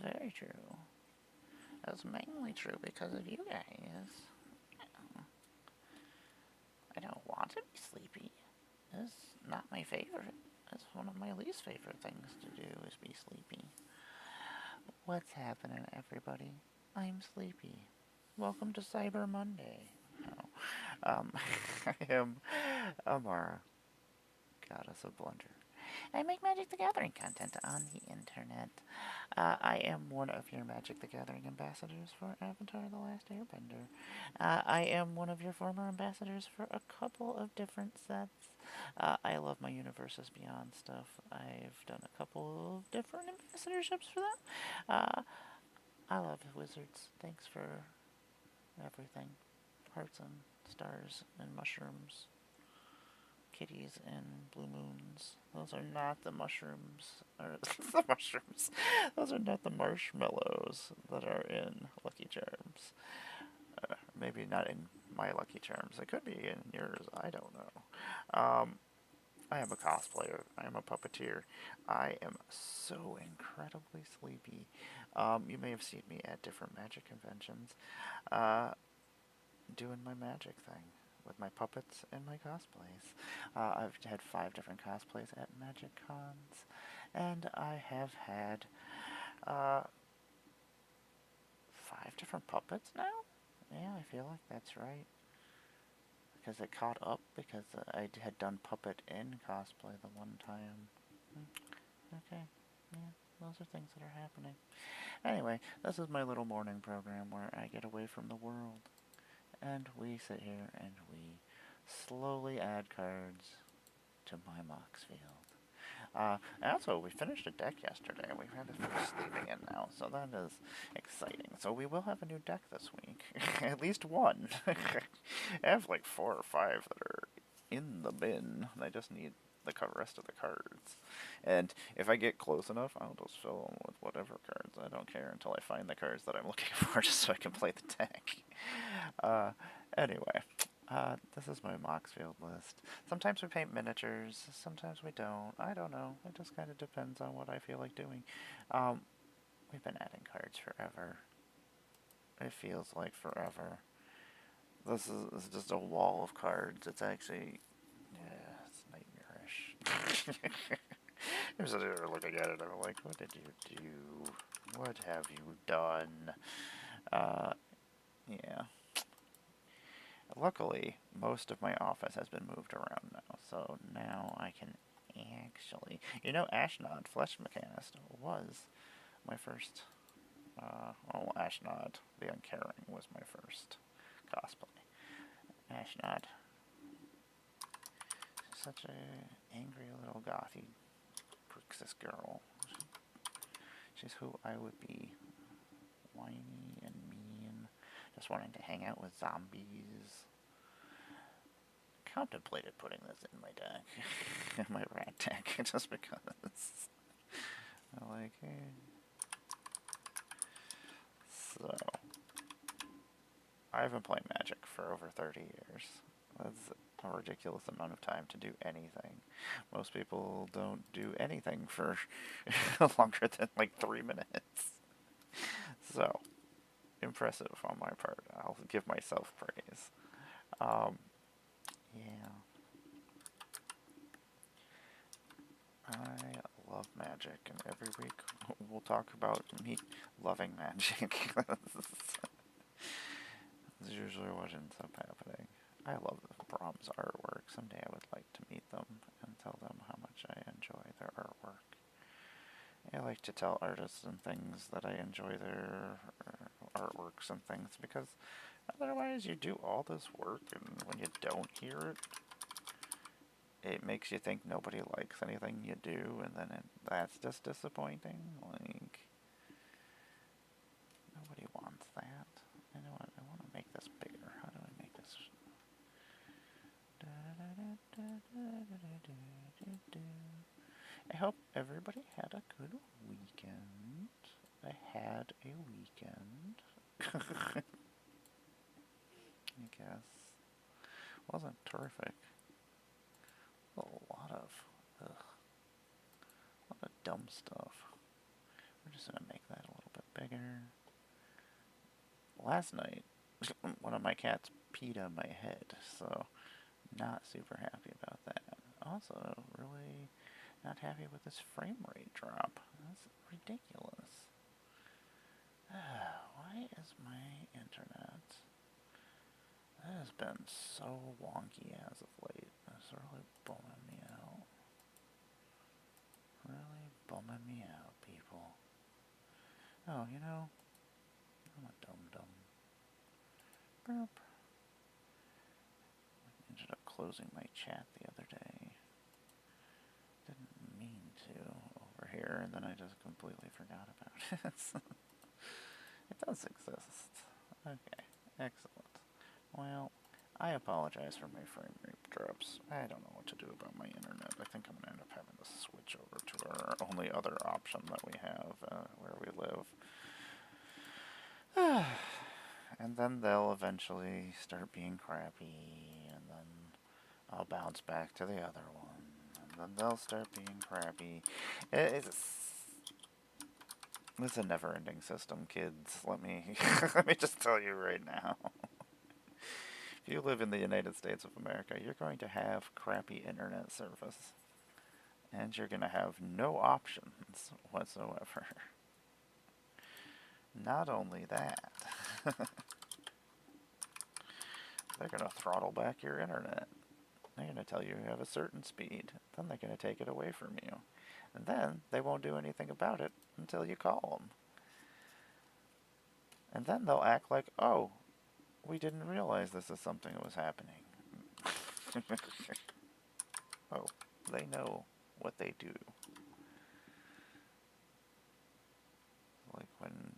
very true. That's mainly true because of you guys. I don't want to be sleepy. It's not my favorite. It's one of my least favorite things to do is be sleepy. What's happening, everybody? I'm sleepy. Welcome to Cyber Monday. No. I am Amara, Goddess of Blunder. I make Magic the Gathering content on the internet. I am one of your Magic the Gathering ambassadors for Avatar The Last Airbender. I am one of your former ambassadors for a couple of different sets. I love my Universes Beyond stuff. I've done a couple of different ambassadorships for them. I love Wizards. Thanks for everything. Hearts and stars and mushrooms. Kitties and blue moons. Those are not the mushrooms. Or the mushrooms. Those are not the marshmallows that are in Lucky Charms. Maybe not in my Lucky Charms. It could be in yours. I don't know. I am a cosplayer. I am a puppeteer. I am so incredibly sleepy. You may have seen me at different magic conventions doing my magic thing with my puppets and my cosplays. I've had 5 different cosplays at Magic Cons, and I have had 5 different puppets now? Yeah, I feel like that's right. Because it caught up because I had done puppet in cosplay the one time. Okay, yeah, those are things that are happening. Anyway, this is my little morning program where I get away from the world. And we sit here and we slowly add cards to my Mox field. And also, we finished a deck yesterday. We've had the first sleeping in now, so that is exciting. So we will have a new deck this week. At least one. I have like 4 or 5 that are in the bin. I just need the rest of the cards. And if I get close enough, I'll just fill them with whatever cards. I don't care until I find the cards that I'm looking for just so I can play the deck. Anyway, this is my Moxfield list. Sometimes we paint miniatures, sometimes we don't. I don't know. It just kind of depends on what I feel like doing. We've been adding cards forever. It feels like forever. This is just a wall of cards. It's actually, yeah, it's nightmarish. I'm sitting there looking at it, I'm like, what did you do? What have you done? Yeah. Luckily, most of my office has been moved around now, so now I can actually... You know, Ashnod, Flesh Mechanist, was my first... Ashnod, the Uncaring, was my first cosplay. Ashnod. Such a angry little gothy Brixis girl. She's who I would be. Whiny and mean. Just wanting to hang out with zombies. Contemplated putting this in my deck. In my rat deck. Just because. I like it. So. I've been playing Magic for over 30 years. That's a ridiculous amount of time to do anything. Most people don't do anything for longer than like 3 minutes. So, impressive on my part. I'll give myself praise. Yeah. I love magic, and every week we'll talk about me loving magic. That's usually what ends up happening. I love Brahms artwork. Someday I would like to meet them and tell them how much I enjoy their artwork. I like to tell artists and things that I enjoy their artworks and things, because otherwise you do all this work and when you don't hear it, it makes you think nobody likes anything you do, and then that's just disappointing. Like, nobody wants that. I know what, I want to make this bigger. How do I make this? I hope everybody had a good weekend. I had a weekend. I guess. Wasn't terrific. A lot of dumb stuff. We're just gonna make that a little last night, one of my cats peed on my head, so not super happy about that. Also, really not happy with this frame rate drop. That's ridiculous. Why is my internet? That has been so wonky as of late. It's really bumming me out. Really bumming me out, people. Oh, you know, I'm a dum-dum. Burp. I ended up closing my chat the other day. Didn't mean to over here, and then I just completely forgot about it. It does exist. Okay, excellent. Well, I apologize for my frame rate drops. I don't know what to do about my internet. I think I'm going to end up having to switch over to our only other option that we have where we live. And then they'll eventually start being crappy, and then I'll bounce back to the other one, and then they'll start being crappy. It's a never-ending system, kids. Let me let me just tell you right now. If you live in the United States of America, you're going to have crappy internet service, and you're going to have no options whatsoever. Not only that, they're going to throttle back your internet. They're going to tell you have a certain speed, then they're going to take it away from you. And then they won't do anything about it until you call them. And then they'll act like, oh, we didn't realize this is something that was happening. Oh, they know what they do. Like when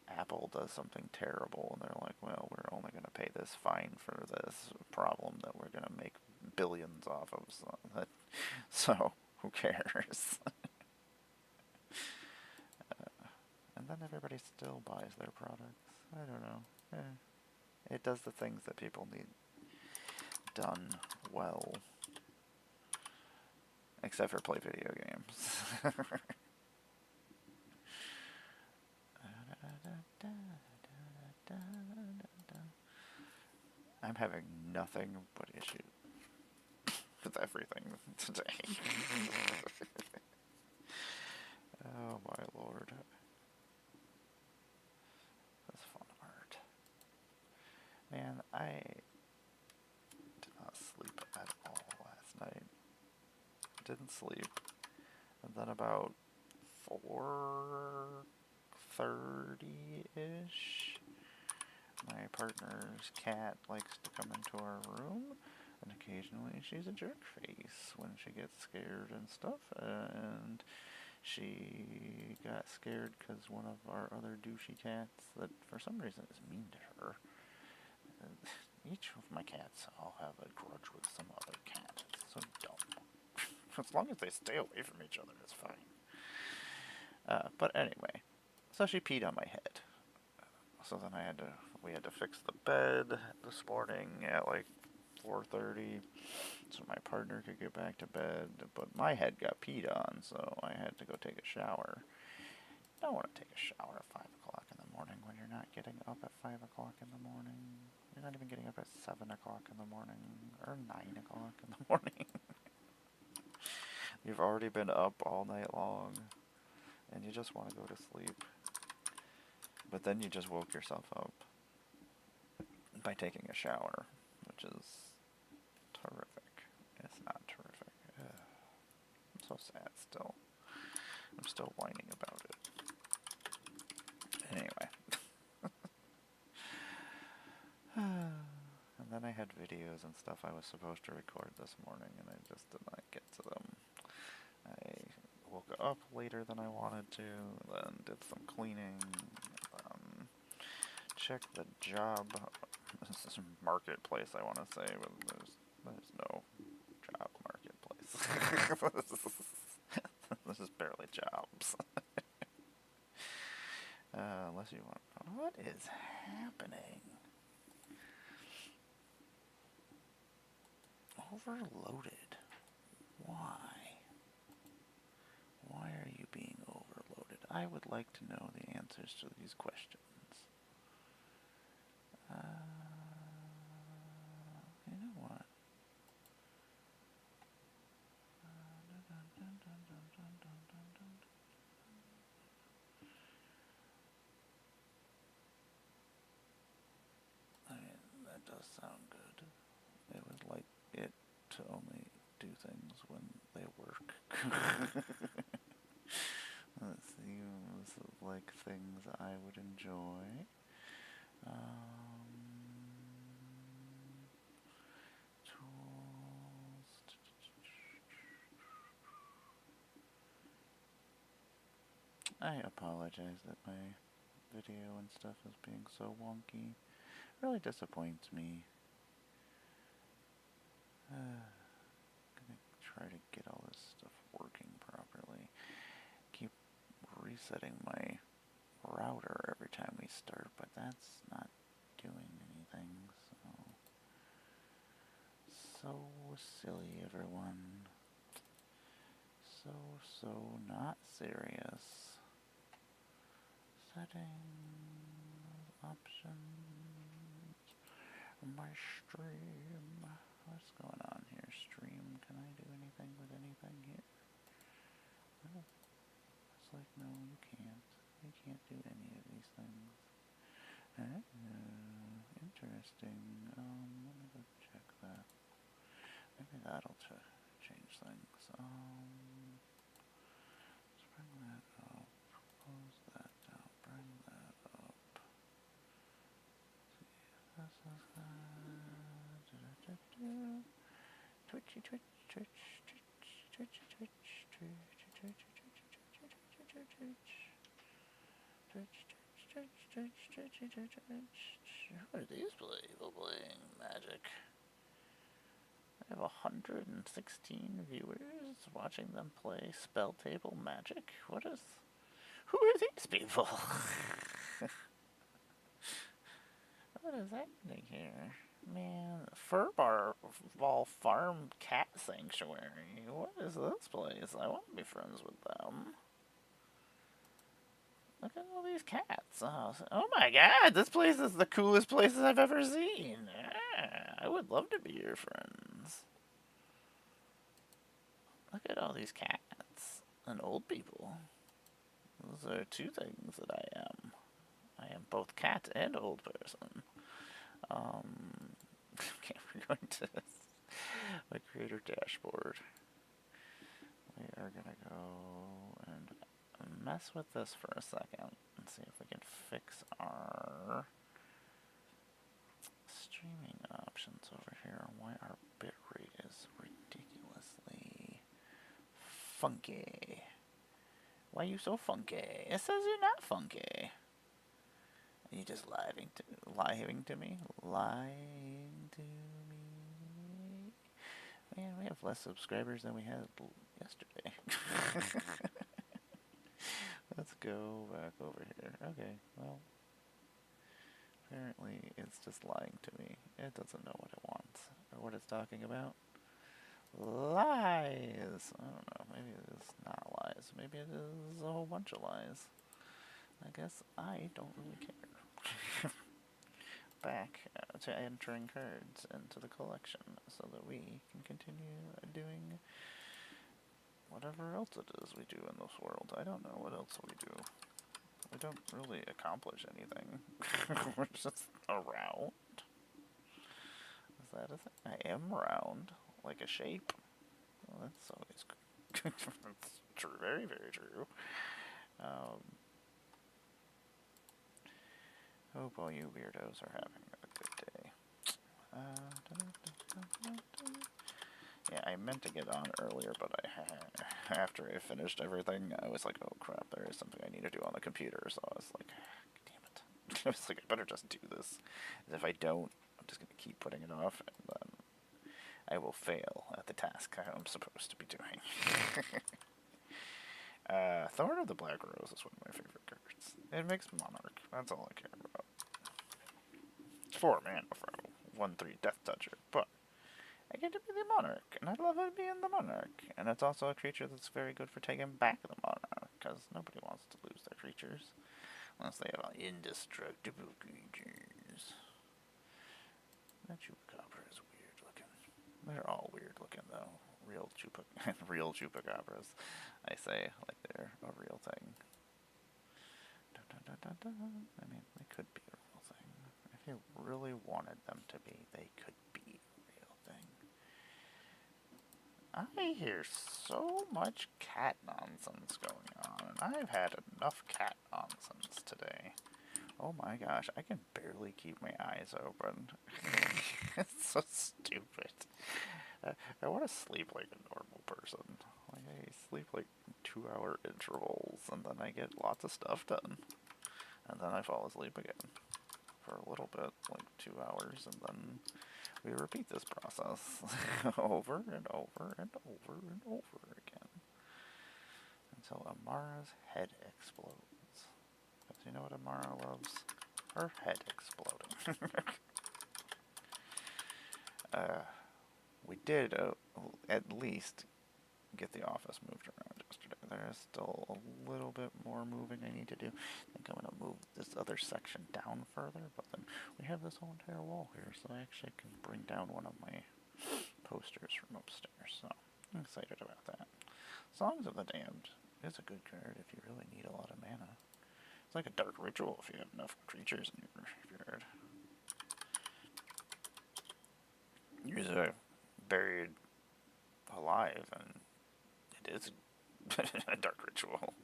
Apple does something terrible and they're like, well, we're only going to pay this fine for this problem that we're going to make billions off of. So who cares? And then everybody still buys their products. I don't know. It does the things that people need done well. Except for play video games. I'm having nothing but issues with everything today. Oh my lord. That's a fun word. Man, I did not sleep at all last night. Didn't sleep. And then about 4:30-ish, my partner's cat likes to come into our room, and occasionally she's a jerk face when she gets scared and stuff, and she got scared because one of our other douchey cats that for some reason is mean to her. Each of my cats all have a grudge with some other cat. It's so dumb. As long as they stay away from each other, it's fine. But anyway, so she peed on my head. So then we had to fix the bed this morning at like 4:30, so my partner could get back to bed. But my head got peed on, so I had to go take a shower. You don't want to take a shower at 5 o'clock in the morning when you're not getting up at 5 o'clock in the morning. You're not even getting up at 7 o'clock in the morning, or 9 o'clock in the morning. You've already been up all night long, and you just want to go to sleep. But then you just woke yourself up by taking a shower, which is terrific. It's not terrific. I'm so sad still. I'm still whining about it. Anyway. And then I had videos and stuff I was supposed to record this morning, and I just did not get to them. I woke up later than I wanted to, then did some cleaning, checked the job marketplace, I want to say, but there's no job marketplace. This is barely jobs. Unless you want... What is happening? Overloaded. Why? Why are you being overloaded? I would like to know the answers to these questions. You know what? That does sound good. I would like it to only do things when they work. That seems like things I would enjoy. Tools. I apologize that my video and stuff is being so wonky. It really disappoints me. Gonna try to get all this stuff working properly. Keep resetting my router every time we start, but that's not doing anything, so silly, everyone. So not serious. Settings, options, my stream. What's going on here? Stream, can I do anything with anything here? Oh, it's like, no, you can't. You can't do any of these things. Interesting. Let me go check that. Maybe that'll change things. Let's bring that up. Close that down. Bring that up. This is Twitchy, twitch, twitch, twitch, twitchy, twitch, twitch, twitch, twitch, twitch, twitch, twitch, twitch. Who are these people playing Magic? I have 116 viewers watching them play Spell Table Magic. Who are these people? What is happening here? Man, Furball Farm Cat Sanctuary. What is this place? I want to be friends with them. Look at all these cats. Oh my god, this place is the coolest places I've ever seen. I would love to be your friends. Look at all these cats and old people. Those are two things that I am. I am both cat and old person. Okay, we're going to my creator dashboard. We are gonna go and mess with this for a second and see if we can fix our streaming options over here. Why our bitrate is ridiculously funky. Why are you so funky? It says you're not funky. Are you just lying to me? Lying to me? Man, we have less subscribers than we had yesterday. Let's go back over here. Okay, well, apparently it's just lying to me. It doesn't know what it wants or what it's talking about. Lies! I don't know, maybe it is not lies. Maybe it is a whole bunch of lies. I guess I don't really care. Back to entering cards into the collection so that we can continue doing whatever else it is we do in this world. I don't know what else we do. We don't really accomplish anything. We're just around. Is that a thing? I am round, like a shape. Well, that's always good. That's true, very, very true. Hope all you weirdos are having a good day. Yeah, I meant to get on earlier, but after I finished everything, I was like, oh crap, there is something I need to do on the computer, so I was like, damn it. I was like, I better just do this. And if I don't, I'm just going to keep putting it off, and then I will fail at the task I'm supposed to be doing. Thorn of the Black Rose is one of my favorite cards. It makes Monarch. That's all I care about. It's 4 mana for a 1/3 Death Toucher, but I get to be the Monarch, and I love it being the Monarch. And it's also a creature that's very good for taking back the Monarch, because nobody wants to lose their creatures unless they have indestructible creatures. That chupacabra is weird looking. They're all weird looking though. Real chupacabras. I say like they're a real thing. I mean, they could be a real thing. If you really wanted them to be, they could be a real thing. I hear so much cat nonsense going on, and I've had enough cat nonsense today. Oh my gosh, I can barely keep my eyes open. It's so stupid. I want to sleep like a normal person. Like, I sleep like 2-hour intervals, and then I get lots of stuff done. And then I fall asleep again for a little bit, like 2 hours, and then we repeat this process over and over and over and over again until Amara's head explodes. Because you know what Amara loves? Her head exploding. We did at least get the office moved around yesterday. There is still a little bit more moving I need to do. I think I'm going to move this other section down further, but then we have this whole entire wall here, so I actually can bring down one of my posters from upstairs, so I'm excited about that. Songs of the Damned is a good card if you really need a lot of mana. It's like a dark ritual if you have enough creatures in your graveyard. Usually buried alive, and it is a dark ritual.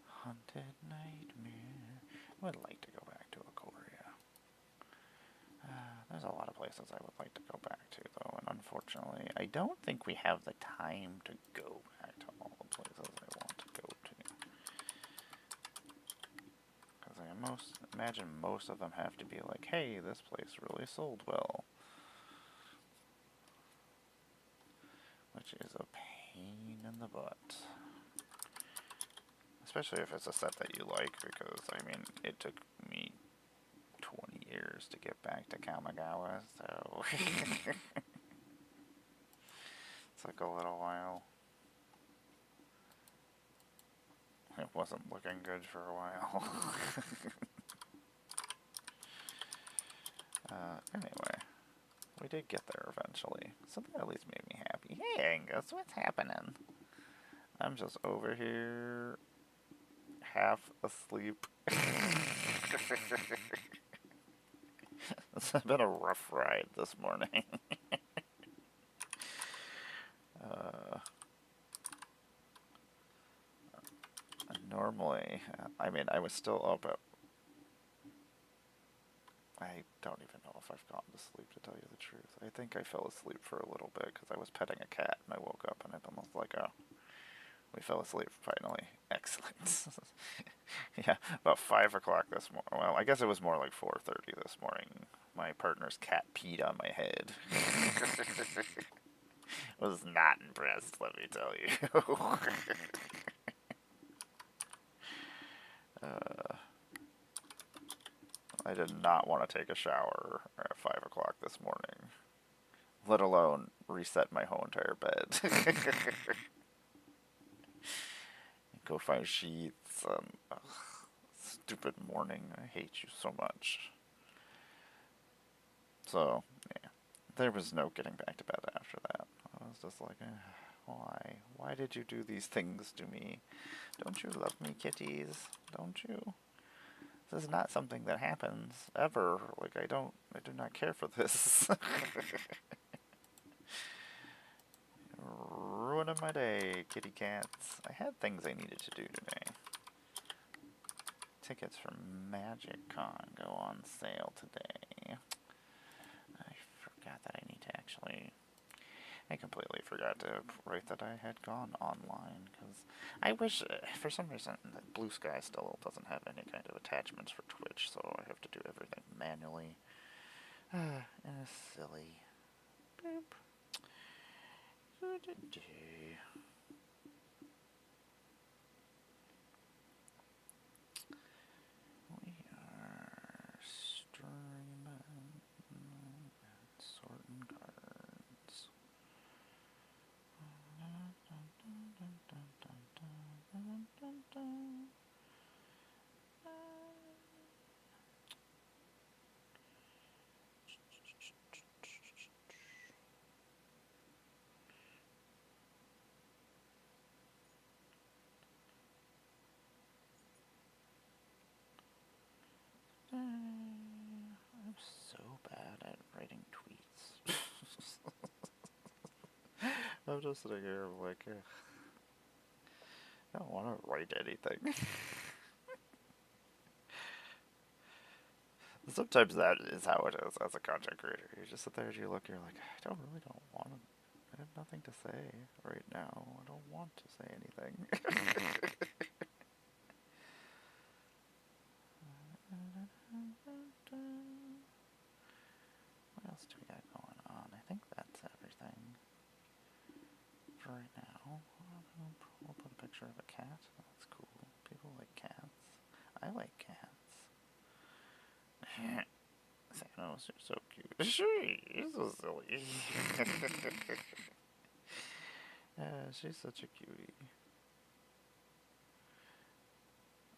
Haunted Nightmare. I would like to go back to Ikoria. There's a lot of places I would like to go back to, though, and unfortunately, I don't think we have the time to go back to all the places I want to go to. Because I imagine most of them have to be like, hey, this place really sold well. Which is a pain in the butt. Especially if it's a set that you like, because, I mean, it took me 20 years to get back to Kamigawa, so it took a little while. It wasn't looking good for a while. Anyway, we did get there eventually, so that at least made me happy. Hey Angus, what's happening? I'm just over here, half asleep. It's been a rough ride this morning. Normally, I mean, I was still up at... I don't even know if I've gotten to sleep, to tell you the truth. I think I fell asleep for a little bit because I was petting a cat and I woke up and it almost like, oh, we fell asleep finally. Excellent. Yeah, about 5 o'clock this morning. Well, I guess it was more like 4:30 this morning. My partner's cat peed on my head. Was not impressed, let me tell you. I did not want to take a shower at 5 o'clock this morning, let alone reset my whole entire bed. Go find sheets. Stupid morning. I hate you so much. So, yeah. There was no getting back to bed after that. I was just like, why? Why did you do these things to me? Don't you love me, kitties? Don't you? This is not something that happens ever. Like, I do not care for this. Ruining my day, kitty cats. I had things I needed to do today. Tickets for MagicCon go on sale today. I forgot that I need to actually... I completely forgot to write that I had gone online, because I wish, for some reason, that Blue Sky still doesn't have any kind of attachments for Twitch, so I have to do everything manually. And it's silly. Boop. We are streaming and sorting cards. I'm just sitting here like, I don't want to write anything. Sometimes that is how it is as a content creator. You just sit there and you look, you're like, I don't want to. I have nothing to say right now. I don't want to say anything. What else do we got going on? I think that's everything for right now. We'll put a picture of a cat. That's cool. People like cats. I like cats. Thanos, you're so cute. She's so silly. She's such a cutie.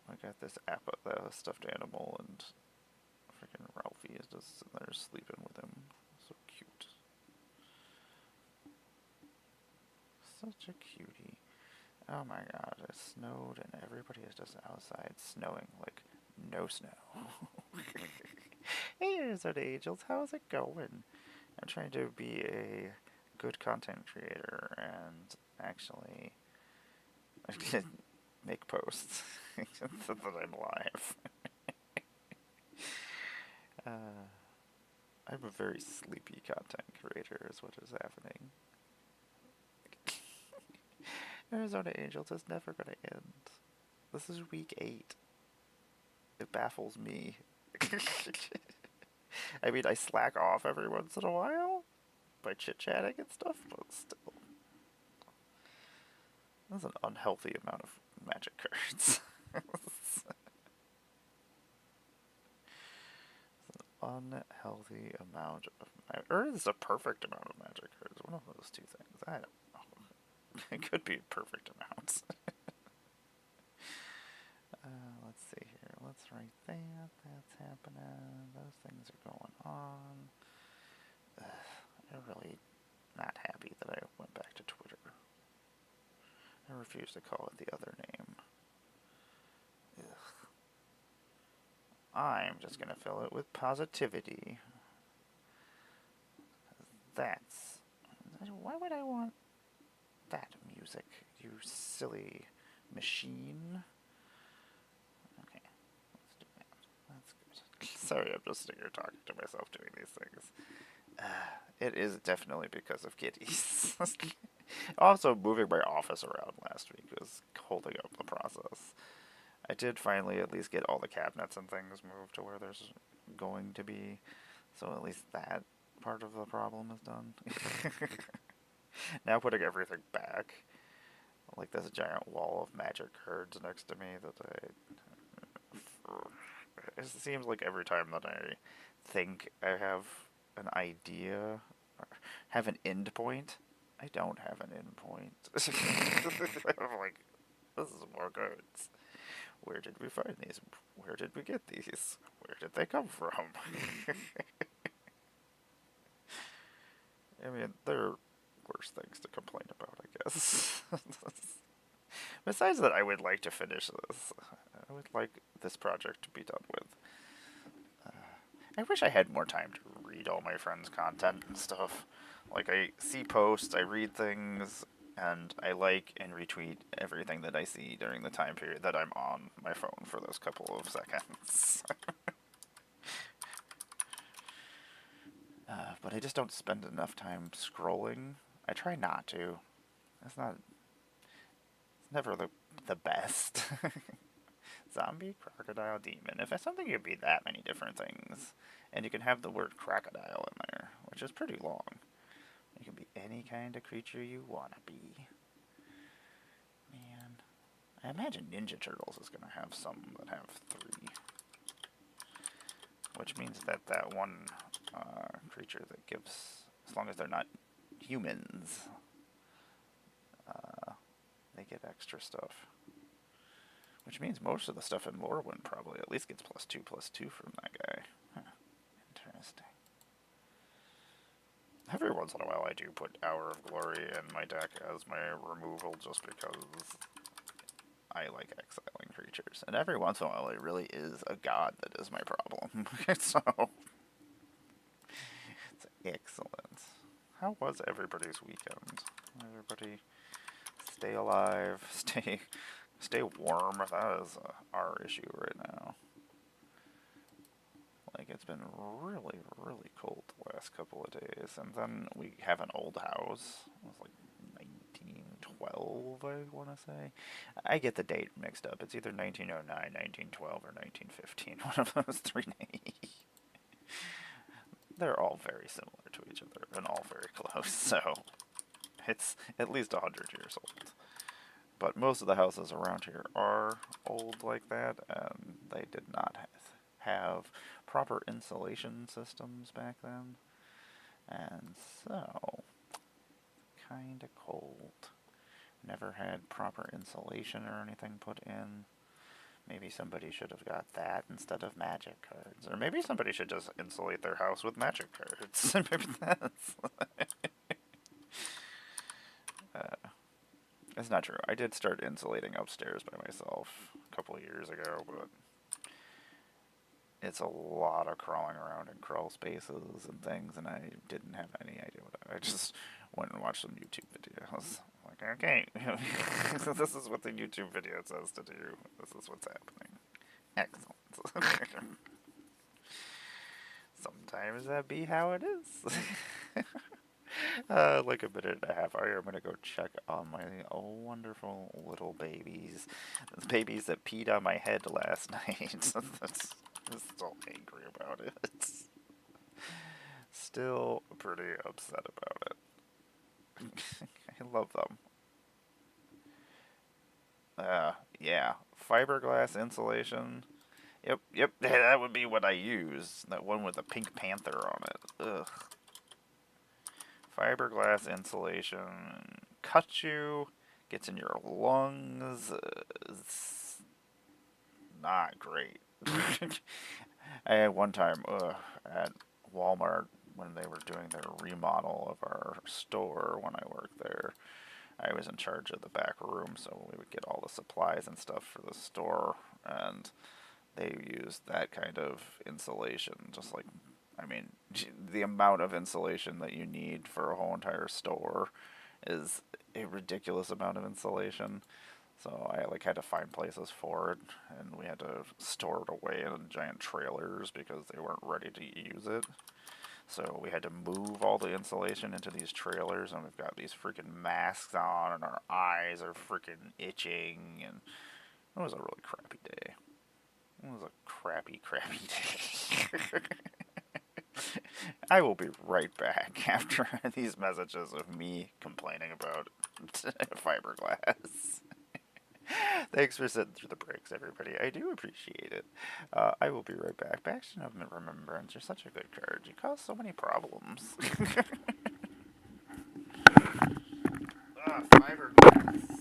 I got this stuffed animal, and freaking Ralphie is just sitting there sleeping with him. So cute. Such a cutie. Oh my god, it snowed and everybody is just outside snowing like no snow. Hey, Arizona Angels, how's it going? I'm trying to be a good content creator and actually make posts so that I'm live. I'm a very sleepy content creator is what is happening. Arizona Angels is never gonna end. This is week 8. It baffles me. I mean, I slack off every once in a while by chit-chatting and stuff, but still. That's an unhealthy amount of magic cards. Unhealthy amount of magic, or is a perfect amount of magic cards? One of those two things. I don't know. It could be perfect amounts. Let's see here. Let's write that. That's happening. Those things are going on. I'm really not happy that I went back to Twitter. I refuse to call it the other name. Ugh. I'm just gonna fill it with positivity. That's... Why would I want that music, you silly machine? Okay, let's do that. That's good. Sorry, I'm just sitting here talking to myself doing these things. It is definitely because of kitties. Also, moving my office around last week was holding up the process. I did finally at least get all the cabinets and things moved to where there's going to be, so at least that part of the problem is done. Now putting everything back, like this giant wall of magic cards next to me that it seems like every time that I think I have an idea, or have an end point, I don't have an end point. I'm like, this is more cards. Where did we find these? Where did we get these? Where did they come from? I mean, there are worse things to complain about, I guess. Besides that, I would like to finish this. I would like this project to be done with. I wish I had more time to read all my friends' content and stuff. Like, I see posts, I read things, and I like and retweet everything that I see during the time period that I'm on my phone for those couple of seconds. But I just don't spend enough time scrolling. I try not to. It's never the best. Zombie, crocodile, demon. If it's something, could be that many different things. And you can have the word crocodile in there, which is pretty long. You can be any kind of creature you want to be. Man. I imagine Ninja Turtles is going to have some that have 3. Which means that that one creature that gives, as long as they're not humans, they get extra stuff. Which means most of the stuff in Lorwyn probably at least gets +2/+2 from that guy. Huh. Interesting. Every once in a while I do put Hour of Glory in my deck as my removal just because I like exiling creatures. And every once in a while it really is a god that is my problem. So, it's excellent. How was everybody's weekend? Everybody stay alive, stay warm. That is our issue right now. Like, it's been really, really cold the last couple of days. And then we have an old house. It was like 1912, I want to say. I get the date mixed up. It's either 1909, 1912, or 1915. One of those three names. They're all very similar to each other and all very close, so it's at least 100 years old. But most of the houses around here are old like that, and they did not have proper insulation systems back then. And so, kinda cold. Never had proper insulation or anything put in. Maybe somebody should have got that instead of magic cards. Or maybe somebody should just insulate their house with magic cards. Maybe that's... It's not true. I did start insulating upstairs by myself a couple of years ago, but it's a lot of crawling around in crawl spaces and things, and I didn't have any idea what I just went and watched some YouTube videos. Like, okay, this is what the YouTube video says to do. This is what's happening. Excellent. Sometimes that be how it is. Like a minute and a half. I'm going to go check on my wonderful little babies. Those babies that peed on my head last night. I'm still angry about it. Still pretty upset about it. I love them. Yeah. Fiberglass insulation. Yep, that would be what I use. That one with the Pink Panther on it. Ugh. Fiberglass insulation cuts you, gets in your lungs. It's not great. I had one time at Walmart when they were doing their remodel of our store when I worked there. I was in charge of the back room, so we would get all the supplies and stuff for the store, and they used that kind of insulation, just like, I mean, the amount of insulation that you need for a whole entire store is a ridiculous amount of insulation. So I like had to find places for it, and we had to store it away in giant trailers because they weren't ready to use it. So we had to move all the insulation into these trailers, and we've got these freaking masks on, and our eyes are freaking itching, and it was a really crappy day. It was a crappy day. I will be right back after these messages of me complaining about fiberglass. Thanks for sitting through the breaks, everybody. I do appreciate it. I will be right back. Bastion of Remembrance, you're such a good card. You cause so many problems. Fiberglass.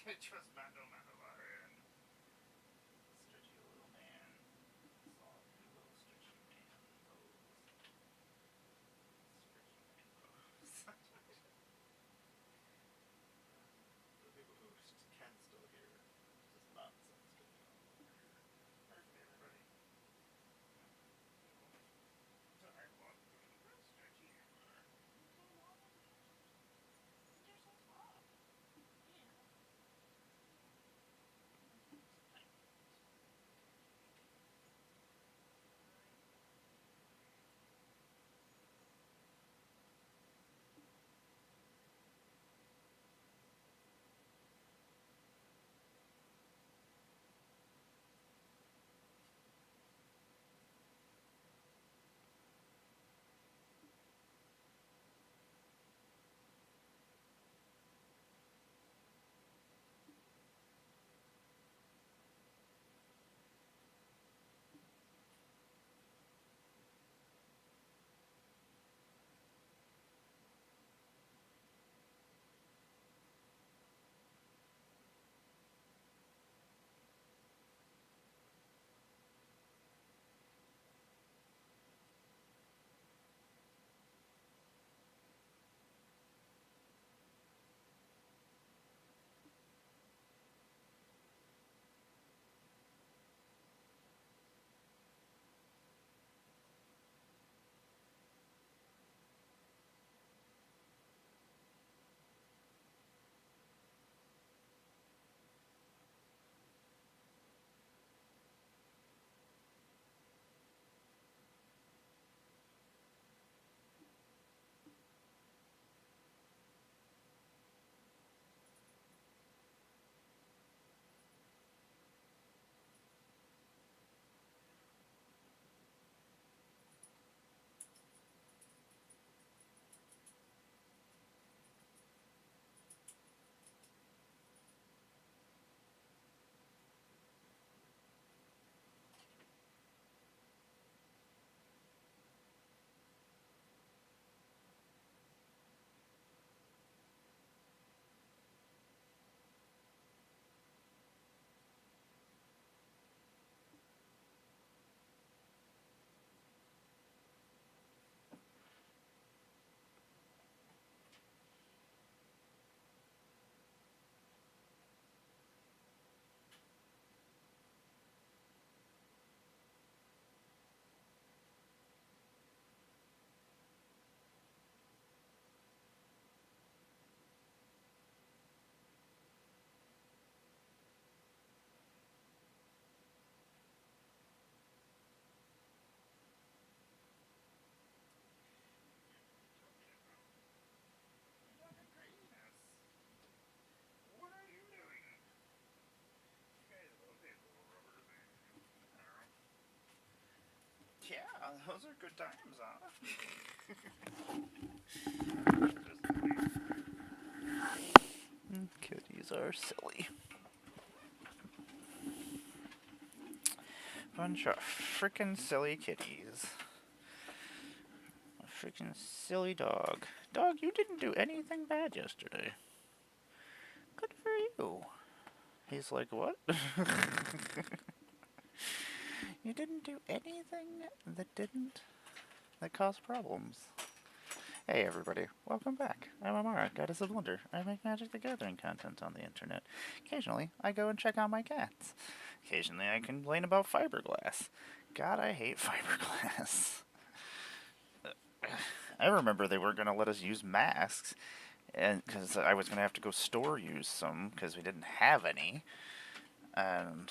I trust Mando Mandalorian. Stretchy little man. Soft little stretchy man. Stretchy man. The people who can still hear just nonsense going on over here. Perfect, everybody. Sorry, what? Real stretchy you are. You're so long. You're so soft. Yeah. Yeah, those are good times, huh? Kitties are silly. Bunch of frickin' silly kitties. A frickin' silly dog. Dog, you didn't do anything bad yesterday. Good for you. He's like, what? You didn't do anything that caused problems. Hey everybody, welcome back. I'm Amara, GoddessofBlundR. I make Magic the Gathering content on the internet. Occasionally, I go and check on my cats. Occasionally, I complain about fiberglass. God, I hate fiberglass. I remember they weren't going to let us use masks, and because I was going to have to go store use some because we didn't have any. And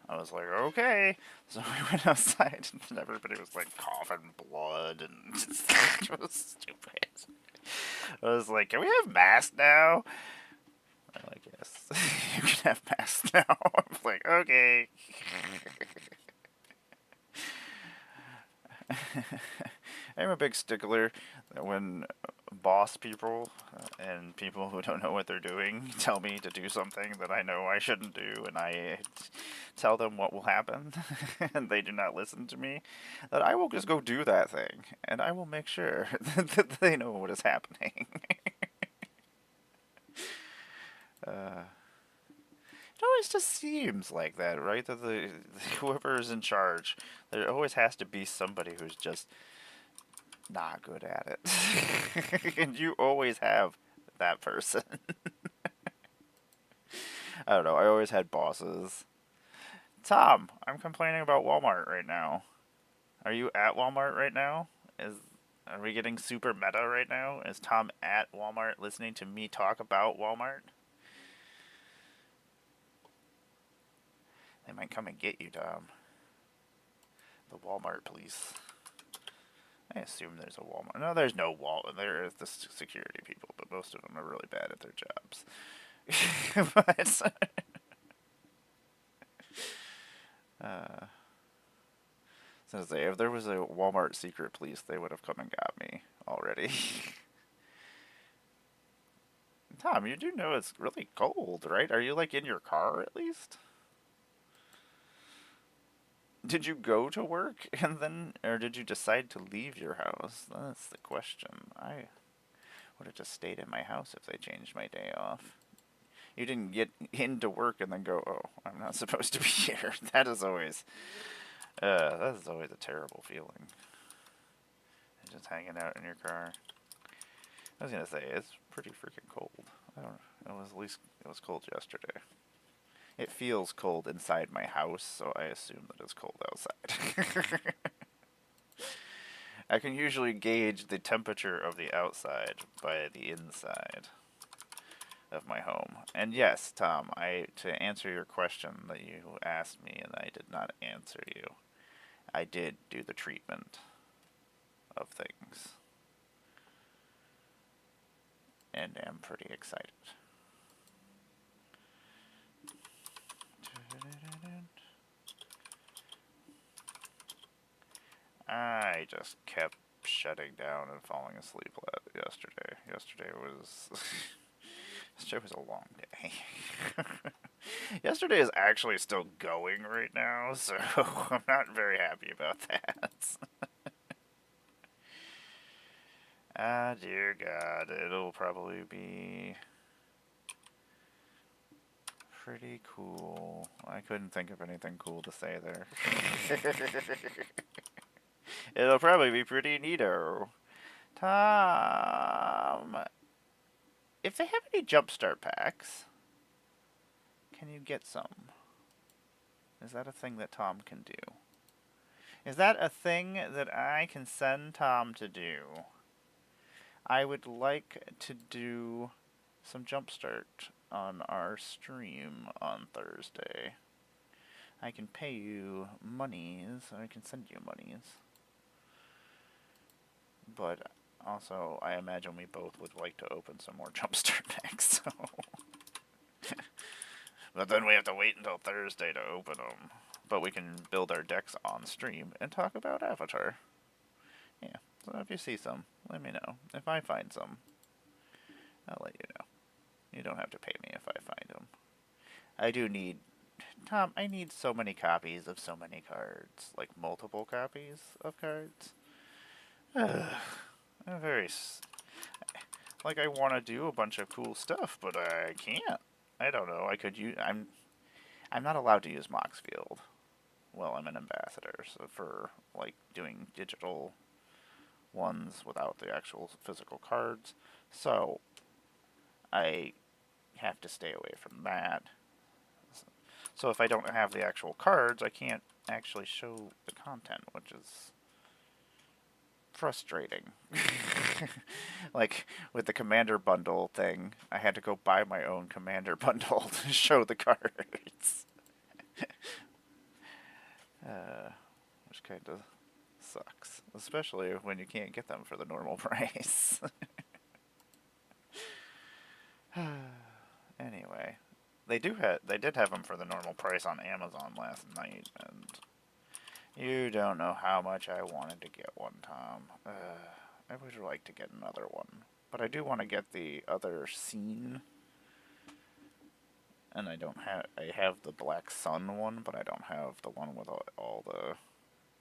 I was like, okay. So we went outside, and everybody was like coughing blood, and it was stupid. I was like, can we have masks now? I'm like, yes, you can have masks now. I'm like, okay. I'm a big stickler that when boss people and people who don't know what they're doing tell me to do something that I know I shouldn't do, and I tell them what will happen, and they do not listen to me, that I will just go do that thing, and I will make sure that they know what is happening. It always just seems like that, right? That whoever is in charge, there always has to be somebody who's just not good at it. And you always have that person. I don't know, I always had bosses. Tom, I'm complaining about Walmart right now. Are you at Walmart right now? Are we getting super meta right now? Is Tom at Walmart listening to me talk about Walmart? They might come and get you, Tom. The Walmart police. I assume there's a Walmart. No, there's no Walmart. There is the security people, but most of them are really bad at their jobs. But so say, if there was a Walmart secret police, they would have come and got me already. Tom, you do know it's really cold, right? Are you like in your car at least? Did you go to work and then, or did you decide to leave your house? That's the question. I would have just stayed in my house if they changed my day off. You didn't get into work and then go, oh, I'm not supposed to be here. That is always a terrible feeling. Just hanging out in your car. I was gonna say, it's pretty freaking cold. I don't know. It was cold yesterday. It feels cold inside my house, so I assume that it's cold outside. I can usually gauge the temperature of the outside by the inside of my home. And yes, Tom, to answer your question that you asked me and I did not answer you, I did do the treatment of things. And am pretty excited. I just kept shutting down and falling asleep yesterday. Yesterday was a long day. Yesterday is actually still going right now, so I'm not very happy about that. Ah, dear God, it'll probably be pretty cool. I couldn't think of anything cool to say there. It'll probably be pretty neato. Tom, if they have any Jumpstart packs, can you get some? Is that a thing that Tom can do? Is that a thing that I can send Tom to do? I would like to do some Jumpstart on our stream on Thursday. I can pay you monies, or I can send you monies. But also, I imagine we both would like to open some more Jumpstart packs, so... But then we have to wait until Thursday to open them. but we can build our decks on stream and talk about Avatar. Yeah, so if you see some, let me know. If I find some, I'll let you know. You don't have to pay me if I find them. I do need... Tom, I need so many copies of so many cards. Like, multiple copies of cards. I'm very... Like, I want to do a bunch of cool stuff, but I can't. I don't know. I could use... I'm not allowed to use Moxfield. Well, I'm an ambassador, so for, like, doing digital ones without the actual physical cards. So, I have to stay away from that. So if I don't have the actual cards, I can't actually show the content, which is frustrating. Like, with the Commander Bundle thing, I had to go buy my own Commander Bundle to show the cards. Which kind of sucks. Especially when you can't get them for the normal price. Anyway, they did have them for the normal price on Amazon last night, and you don't know how much I wanted to get one, Tom. I would like to get another one, but I do want to get the other scene. And I have the Black Sun one, but I don't have the one with all the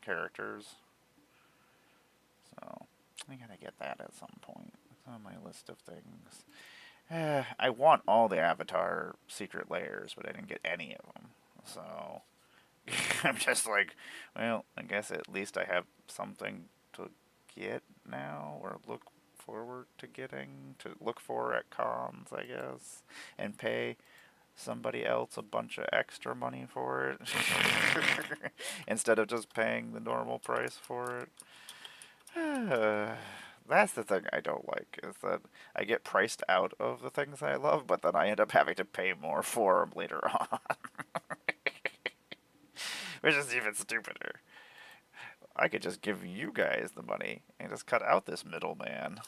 characters. So, I gotta get that at some point. It's on my list of things. I want all the Avatar secret layers, but I didn't get any of them. So, I'm just like, well, I guess at least I have something to get now, or look forward to getting, to look for at cons, I guess, and pay somebody else a bunch of extra money for it instead of just paying the normal price for it. That's the thing I don't like, is that I get priced out of the things I love, but then I end up having to pay more for them later on. Which is even stupider. I could just give you guys the money and just cut out this middleman.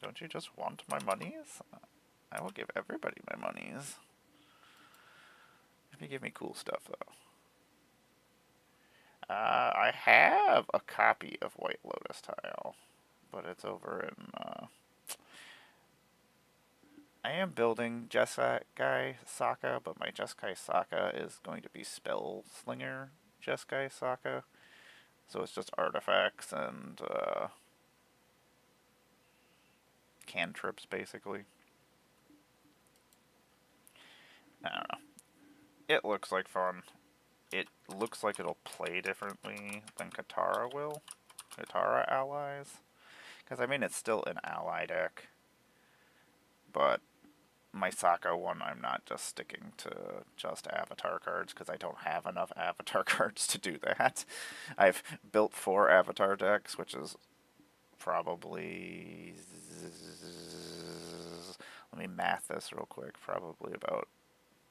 Don't you just want my monies? I will give everybody my monies. If you give me cool stuff, though. I have a copy of White Lotus Tile, but it's over in, I am building Jeskai Sokka, but my Jeskai Sokka is going to be Spell Slinger Jeskai Sokka. So it's just artifacts and, cantrips, basically. I don't know. It looks like fun. It looks like it'll play differently than Katara will. Katara allies. Because, I mean, it's still an ally deck. But my Sokka one, I'm not just sticking to just Avatar cards, because I don't have enough Avatar cards to do that. I've built 4 Avatar decks, which is probably... Let me math this real quick. Probably about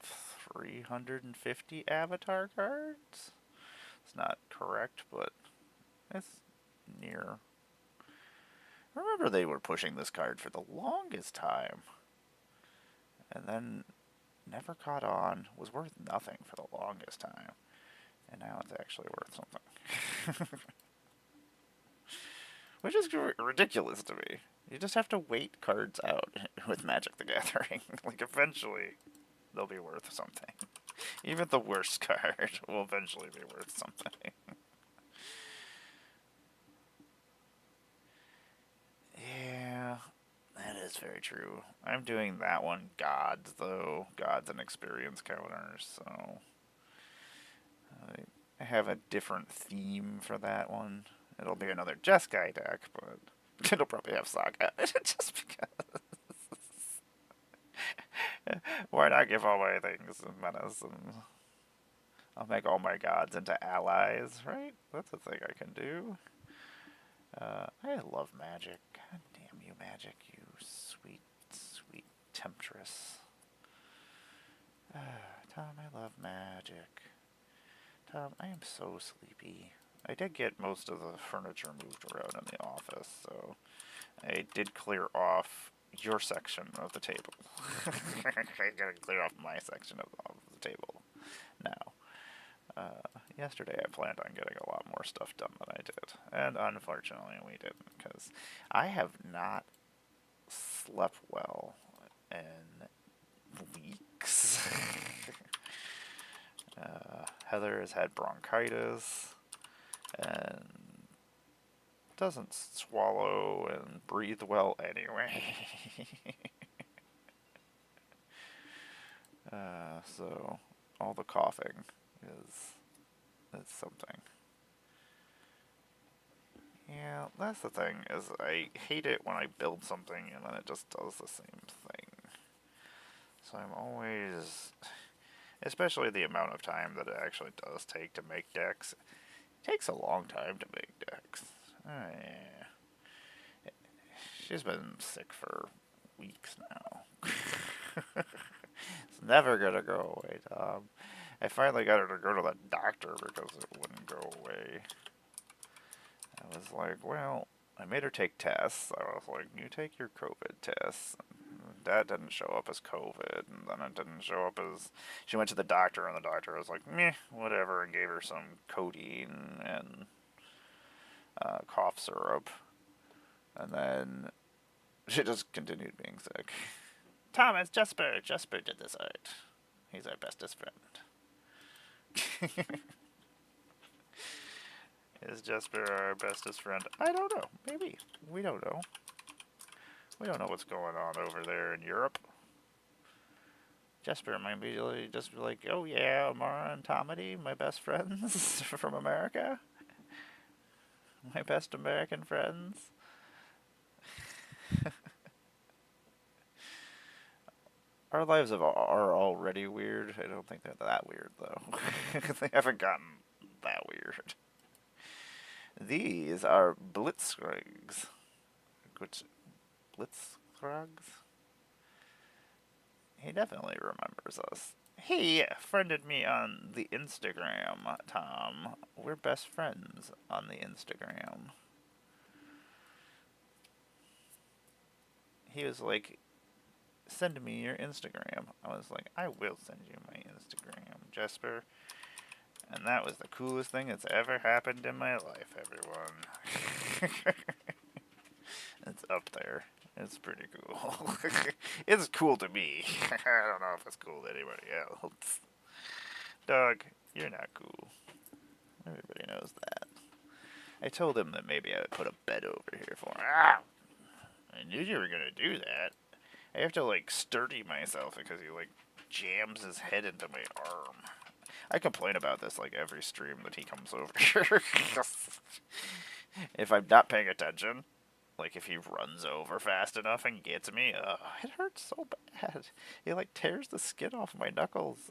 350 Avatar cards? It's not correct, but it's near. I remember they were pushing this card for the longest time. And then never caught on, was worth nothing for the longest time. And now it's actually worth something. Which is ridiculous to me. You just have to wait cards out with Magic the Gathering. Like, eventually, they'll be worth something. Even the worst card will eventually be worth something. Yeah, that is very true. I'm doing that one Gods, though. Gods and experience counters, so... I have a different theme for that one. It'll be another Jeskai deck, but it'll probably have Saga. Just because. Why not give all my things a menace, and I'll make all my gods into allies, right? That's a thing I can do. I love Magic. God damn you, Magic, you sweet, sweet temptress. Tom, I love Magic. Tom, I am so sleepy. I did get most of the furniture moved around in the office, so I did clear off your section of the table. I gotta clear off my section of the table now. Yesterday I planned on getting a lot more stuff done than I did. And unfortunately we didn't, because I have not slept well in weeks. Heather has had bronchitis and doesn't swallow and breathe well anyway. So all the coughing is something. Yeah, that's the thing, is I hate it when I build something and then it just does the same thing. So I'm always, especially the amount of time that it actually does take to make decks. It takes a long time to make decks. Oh, yeah. She's been sick for weeks now. It's never gonna go away, Tom. I finally got her to go to the doctor because it wouldn't go away. I was like, well, I made her take tests. I was like, you take your COVID tests. That didn't show up as COVID, and then it didn't show up as... She went to the doctor, and the doctor was like, meh, whatever, and gave her some codeine and cough syrup. And then she just continued being sick. Tom, it's Jesper. Jesper did this art. He's our bestest friend. Is Jesper our bestest friend? I don't know. Maybe. We don't know. We don't know what's going on over there in Europe. Jesper might be just like, oh yeah, Amara and Tomedy, my best friends from America. My best American friends. Our lives are already weird. I don't think they're that weird, though. They haven't gotten that weird. These are blitzkrigs. Which, blitzkrigs? He definitely remembers us. He friended me on the Instagram, Tom. We're best friends on the Instagram. He was like, send me your Instagram. I was like, I will send you my Instagram, Jesper. And that was the coolest thing that's ever happened in my life, everyone. It's up there. It's pretty cool. It's cool to me. I don't know if it's cool to anybody else. Doug, you're not cool. Everybody knows that. I told him that maybe I would put a bed over here for him. Ah! I knew you were gonna do that. I have to, like, sturdy myself because he, like, jams his head into my arm. I complain about this, like, every stream that he comes over here. If I'm not paying attention, like, if he runs over fast enough and gets me, it hurts so bad. He, like, tears the skin off my knuckles.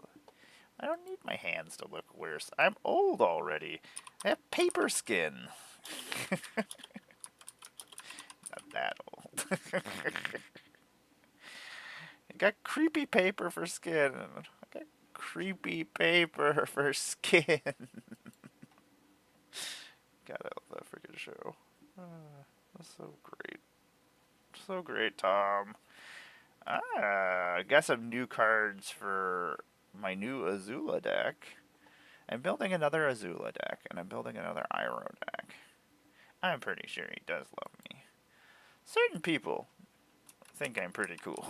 I don't need my hands to look worse. I'm old already. I have paper skin. Not that old. I got creepy paper for skin. I got creepy paper for skin. God, I love that freaking show. That's so great. So great, Tom. Got some new cards for my new Azula deck. I'm building another Azula deck, and I'm building another Iroh deck. I'm pretty sure he does love me. Certain people think I'm pretty cool.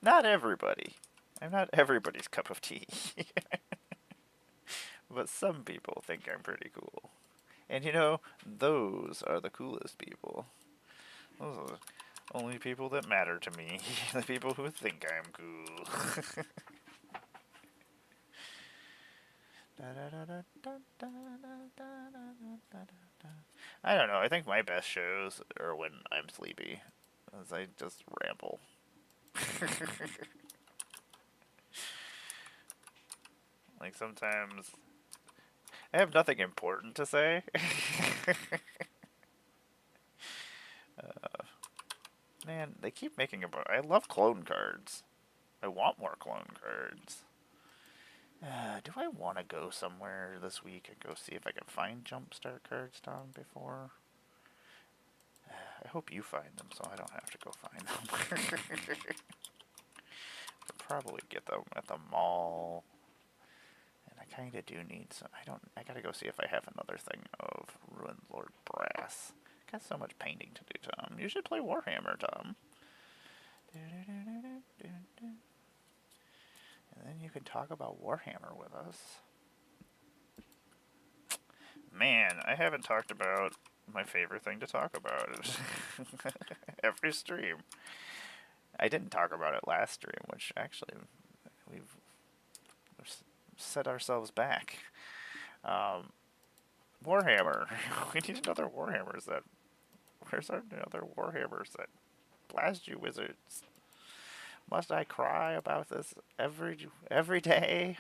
Not everybody. I'm not everybody's cup of tea. But some people think I'm pretty cool. And you know, those are the coolest people. Those are the only people that matter to me. The people who think I'm cool. I don't know, I think my best shows are when I'm sleepy. As I just ramble. Like sometimes I have nothing important to say. Man, they keep making I love clone cards. I want more clone cards. Do I want to go somewhere this week and go see if I can find Jumpstart cards, Tom, before? I hope you find them so I don't have to go find them. I'll probably get them at the mall. I kind of do need some. I gotta go see if I have another thing of Ruined Lord Brass. Got so much painting to do, Tom. You should play Warhammer, Tom. And then you can talk about Warhammer with us. Man, I haven't talked about my favorite thing to talk about every stream. I didn't talk about it last stream, which actually we've set ourselves back. Warhammer. We need another Warhammer set. Where's our other Warhammer set? Blast you, wizards. Must I cry about this every day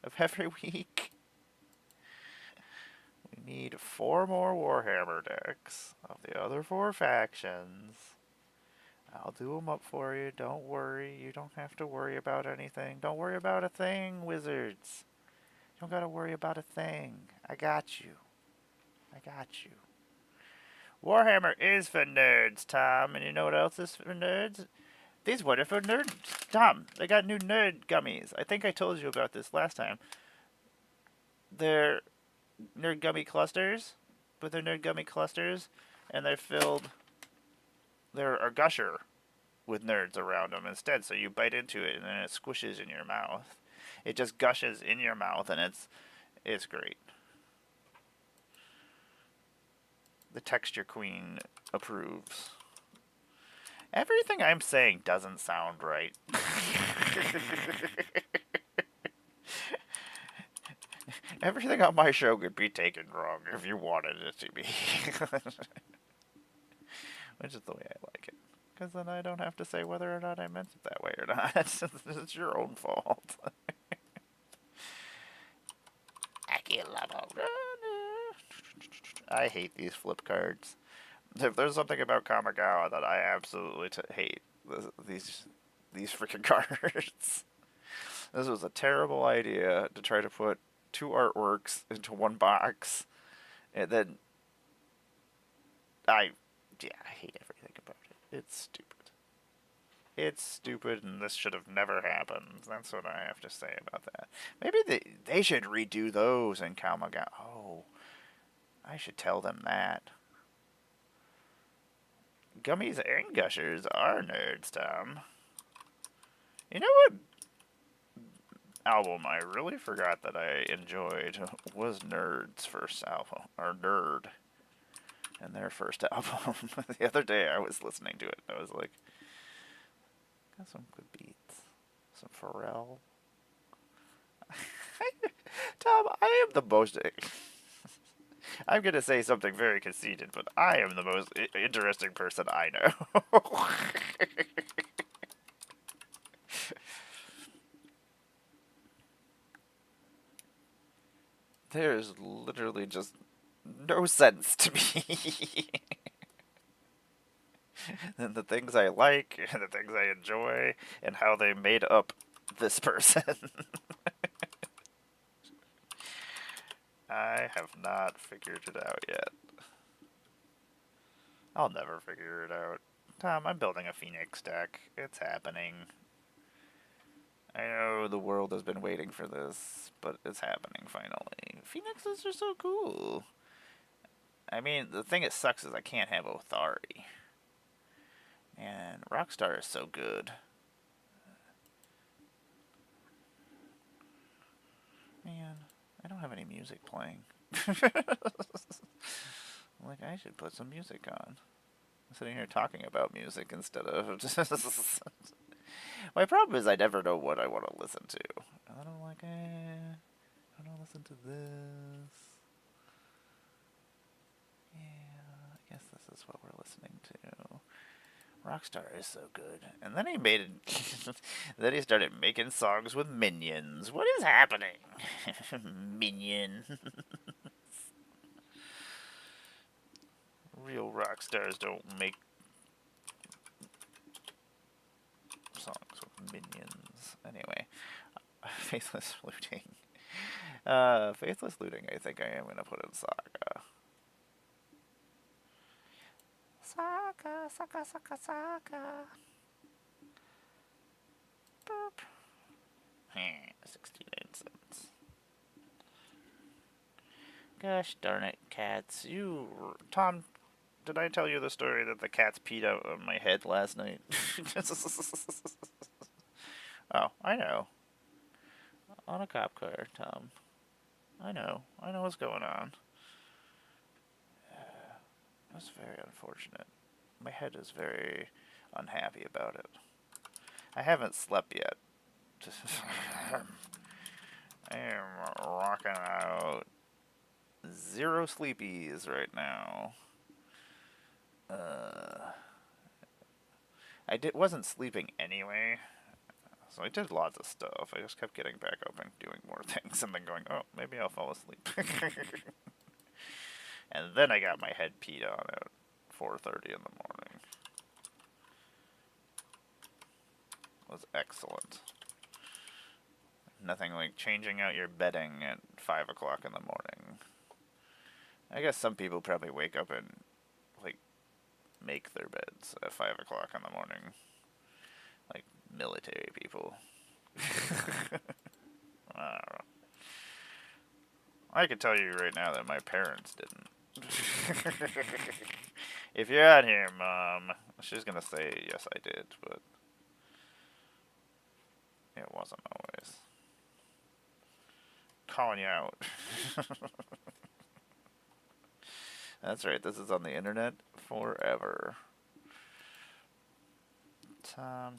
of every week? We need 4 more Warhammer decks of the other 4 factions. I'll do them up for you. Don't worry. You don't have to worry about anything. Don't worry about a thing, wizards. You don't gotta worry about a thing. I got you. I got you. Warhammer is for nerds, Tom. And you know what else is for nerds? These wonderful nerds. Tom, they got new nerd gummies. I think I told you about this last time. They're nerd gummy clusters, but they're nerd gummy clusters, and they're filled. They're a gusher with nerds around them instead. So you bite into it, and then it squishes in your mouth. It just gushes in your mouth, and it's great. The Texture Queen approves. Everything I'm saying doesn't sound right. Everything on my show could be taken wrong if you wanted it to be. Which is the way I like it. Because then I don't have to say whether or not I meant it that way or not. It's your own fault. I hate these flip cards. If there's something about Kamigawa that I absolutely hate, these freaking cards. This was a terrible idea to try to put 2 artworks into 1 box, and then I hate everything about it. It's stupid. It's stupid, and this should have never happened. That's what I have to say about that. Maybe they should redo those in Kamigawa. Oh, I should tell them that. Gummies and gushers are nerds, Tom. You know what album I really forgot that I enjoyed was Nerd's first album, or Nerd, and their first album. The other day I was listening to it, and I was like, got some good beats. Some Pharrell. Tom, I am the most... I'm going to say something very conceited, but I am the most interesting person I know. There's literally just no sense to me. And the things I like, and the things I enjoy, and how they made up this person. I have not figured it out yet. I'll never figure it out. Tom, I'm building a Phoenix deck. It's happening. I know the world has been waiting for this, but it's happening finally. Phoenixes are so cool. I mean, the thing that sucks is I can't have authority. And Rockstar is so good. Man, I don't have any music playing. Like, I should put some music on. I'm sitting here talking about music instead of... My problem is I never know what I want to listen to. And then I'm like, I don't listen to this. Yeah, I guess this is what we're listening to. Rockstar is so good. And then he made it. Then he started making songs with minions. What is happening? Minion. Real rock stars don't make songs with minions. Anyway, Faithless Looting. Faithless Looting, I think I am going to put in Saga. Saga. Boop. 69 cents. Gosh darn it, cats. Tom, did I tell you the story that the cats peed out on my head last night? Oh, I know. On a cop car, Tom. I know. I know what's going on. That's very unfortunate. My head is very unhappy about it. I haven't slept yet. I am rocking out 0 sleepies right now. Wasn't sleeping anyway, so I did lots of stuff. I just kept getting back up and doing more things, and then going, oh, maybe I'll fall asleep. And then I got my head peed on at 4:30 in the morning. It was excellent. Nothing like changing out your bedding at 5 o'clock in the morning. I guess some people probably wake up and like make their beds at 5 o'clock in the morning, like military people. I don't know. I can tell you right now that my parents didn't. If you're out here, Mom, she's gonna say yes, I did, but it wasn't always. Calling you out. That's right, this is on the internet forever. Tom.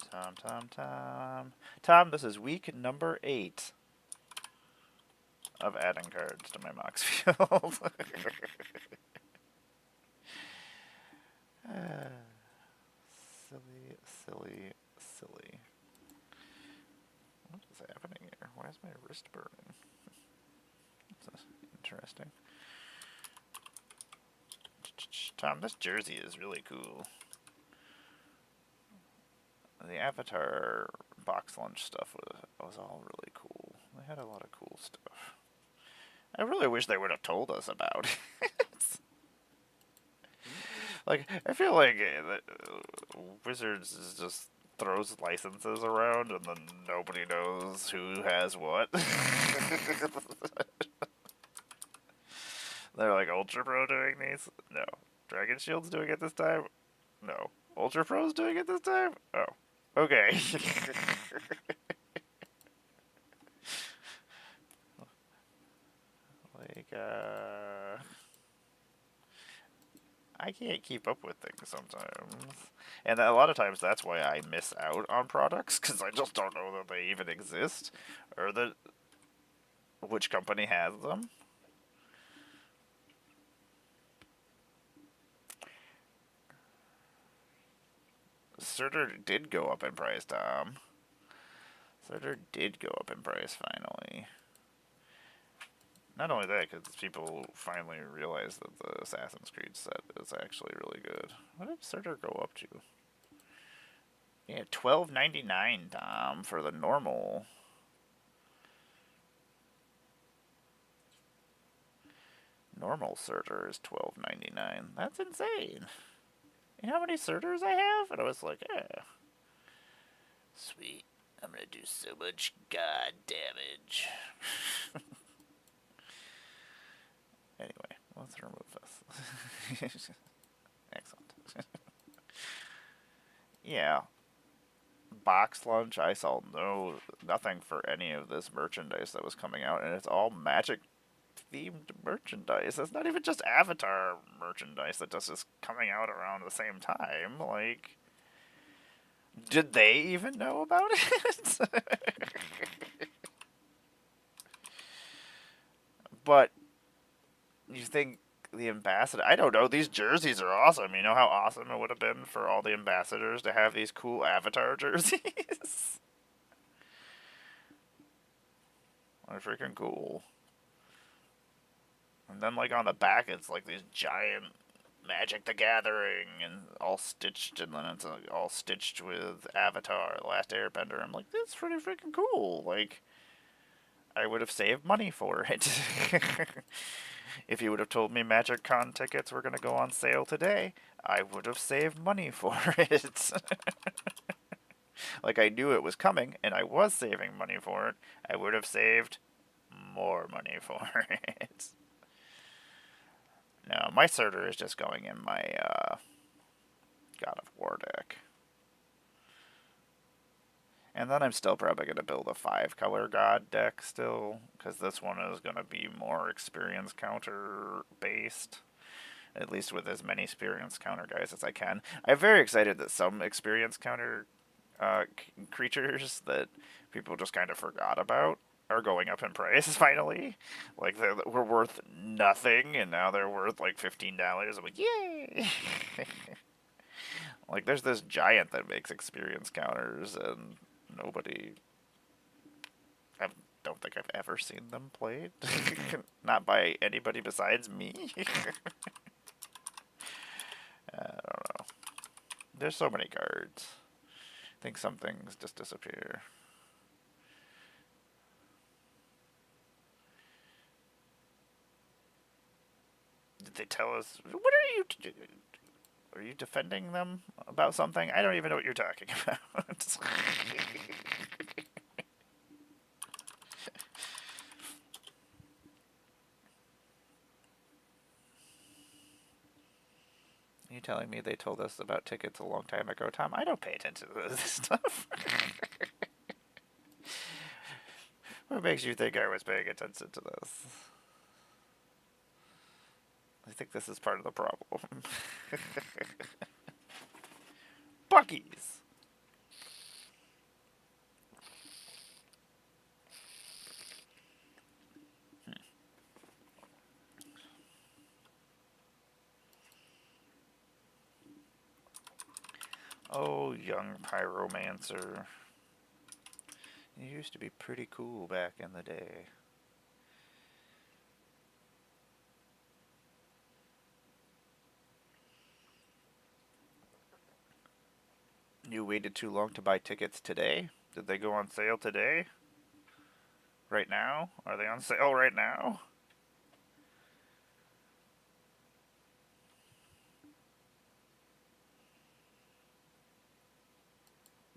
Tom, this is week number 8 of adding cards to my Mox field. Silly. What is happening here? Why is my wrist burning? That's interesting. Tom, this jersey is really cool. The Avatar box lunch stuff was all really cool. They had a lot of cool stuff. I really wish they would have told us about it. Like, I feel like Wizards just throws licenses around and then nobody knows who has what. They're like, Ultra Pro doing these? No. Dragon Shield's doing it this time? No. Ultra Pro's doing it this time? Oh. Okay. Like, I can't keep up with things sometimes. And a lot of times that's why I miss out on products, because I just don't know that they even exist, or which company has them. Surtur did go up in price, Tom. Surtur did go up in price, finally. Not only that, because people finally realized that the Assassin's Creed set is actually really good. What did Surtur go up to? Yeah, $12.99, Tom, for the normal. Normal Surtur is $12.99. That's insane. You know how many Surturs I have? And I was like, yeah. Sweet. I'm gonna do so much god damage. Anyway, let's remove this. Excellent. Yeah. Box lunch, I saw nothing for any of this merchandise that was coming out, and it's all Magic themed merchandise. It's not even just Avatar merchandise that just is coming out around the same time. Like, did they even know about it? But you think the ambassador? I don't know. These jerseys are awesome. You know how awesome it would have been for all the ambassadors to have these cool Avatar jerseys? They're freaking cool. And then, like, on the back, it's like these giant Magic the Gathering and all stitched, and then it's all stitched with Avatar, Last Airbender. I'm like, that's pretty freaking cool. Like, I would have saved money for it. If you would have told me Magic Con tickets were going to go on sale today, I would have saved money for it. Like, I knew it was coming, and I was saving money for it. I would have saved more money for it. No, my Surtur is just going in my God of War deck. And then I'm still probably going to build a 5-color God deck still, because this one is going to be more experience counter based. At least with as many experience counter guys as I can. I'm very excited that some experience counter creatures that people just kind of forgot about are going up in price finally. Like they were worth nothing, and now they're worth like $15. I'm like, yay! Like there's this giant that makes experience counters, and nobody. I don't think I've ever seen them played. Not by anybody besides me. I don't know. There's so many cards. I think some things just disappear. Did they tell us? What are you? Are you defending them about something? I don't even know what you're talking about. Are you telling me they told us about tickets a long time ago, Tom? I don't pay attention to this stuff. What makes you think I was paying attention to this? I think this is part of the problem. Bucky's. Oh, young pyromancer. You used to be pretty cool back in the day. You waited too long to buy tickets today? Did they go on sale today? Right now? Are they on sale right now?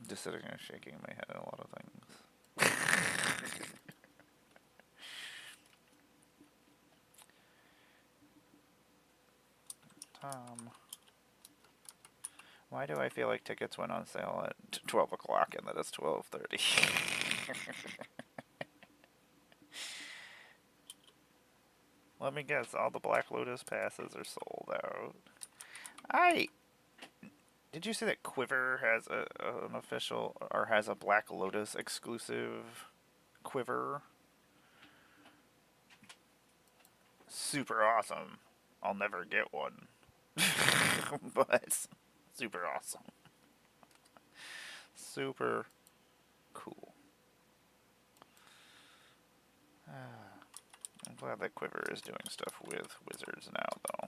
Just sitting there shaking my head at a lot of things. Tom. Why do I feel like tickets went on sale at 12 o'clock and that it's 12:30? Let me guess, all the Black Lotus passes are sold out. Did you say that Quiver has an official, or has a Black Lotus exclusive Quiver? Super awesome. I'll never get one. But super awesome. Super cool. I'm glad that Quiver is doing stuff with wizards now, though.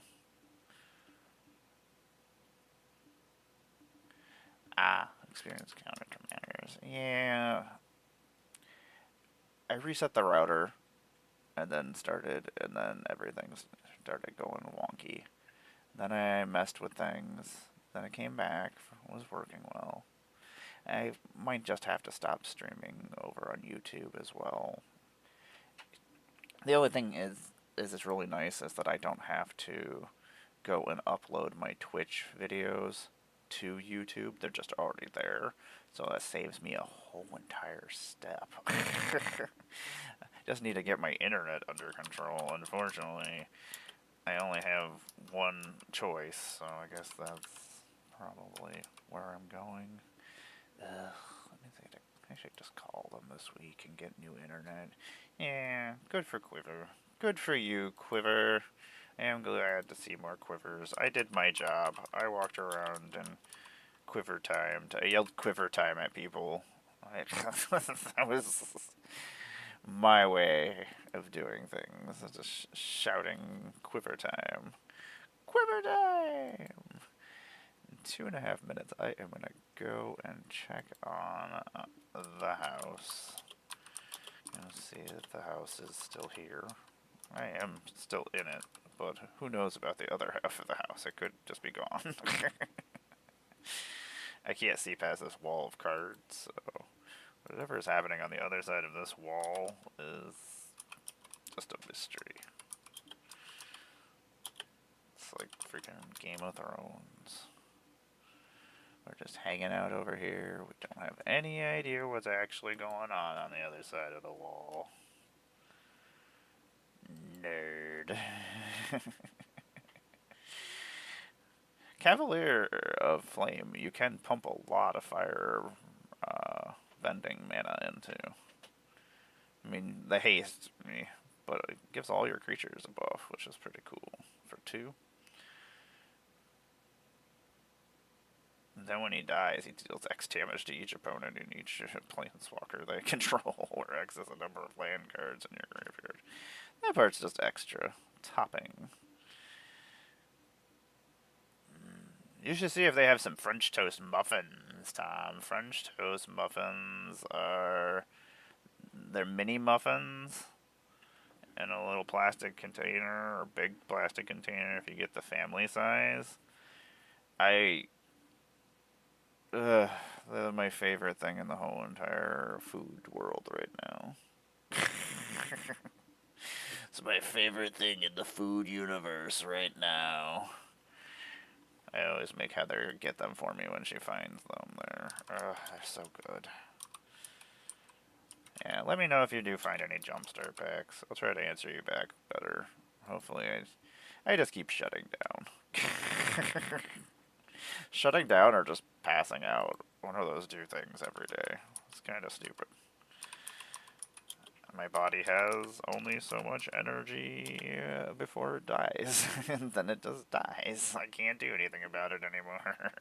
Experience counter commanders. Yeah. I reset the router and then everything started going wonky. Then I messed with things. Then it came back, was working well. I might just have to stop streaming over on YouTube as well. The only thing is it's really nice is that I don't have to go and upload my Twitch videos to YouTube. They're just already there. So that saves me a whole entire step. Just need to get my internet under control. Unfortunately, I only have one choice, so I guess that's probably where I'm going. Let me think. I should just call them this week and get new internet. Yeah, good for Quiver. Good for you, Quiver. I am glad to see more Quivers. I did my job. I walked around and Quiver timed. I yelled Quiver time at people. That was my way of doing things. Just shouting Quiver time. Quiver time! In 2.5 minutes, I am going to go and check on the house. Let's see if the house is still here. I am still in it, but who knows about the other half of the house? It could just be gone. I can't see past this wall of cards, so whatever is happening on the other side of this wall is just a mystery. like freaking Game of Thrones. We're just hanging out over here. We don't have any idea what's actually going on the other side of the wall. Nerd. Cavalier of Flame, you can pump a lot of fire vending mana into. I mean, the haste, but it gives all your creatures a buff, which is pretty cool for 2. And then when he dies, he deals X damage to each opponent in each planeswalker they control, where X is the number of land cards in your graveyard. That part's just extra topping. You should see if they have some French toast muffins, Tom. French toast muffins are... they're mini muffins in a little plastic container, or big plastic container if you get the family size. They're my favorite thing in the whole entire food world right now. It's my favorite thing in the food universe right now. I always make Heather get them for me when she finds them. They're so good. Yeah, let me know if you do find any Jumpstart packs. I'll try to answer you back better. Hopefully I just keep shutting down. Shutting down or just passing out. One of those 2 things every day. It's kind of stupid. My body has only so much energy before it dies, and then it just dies. I can't do anything about it anymore.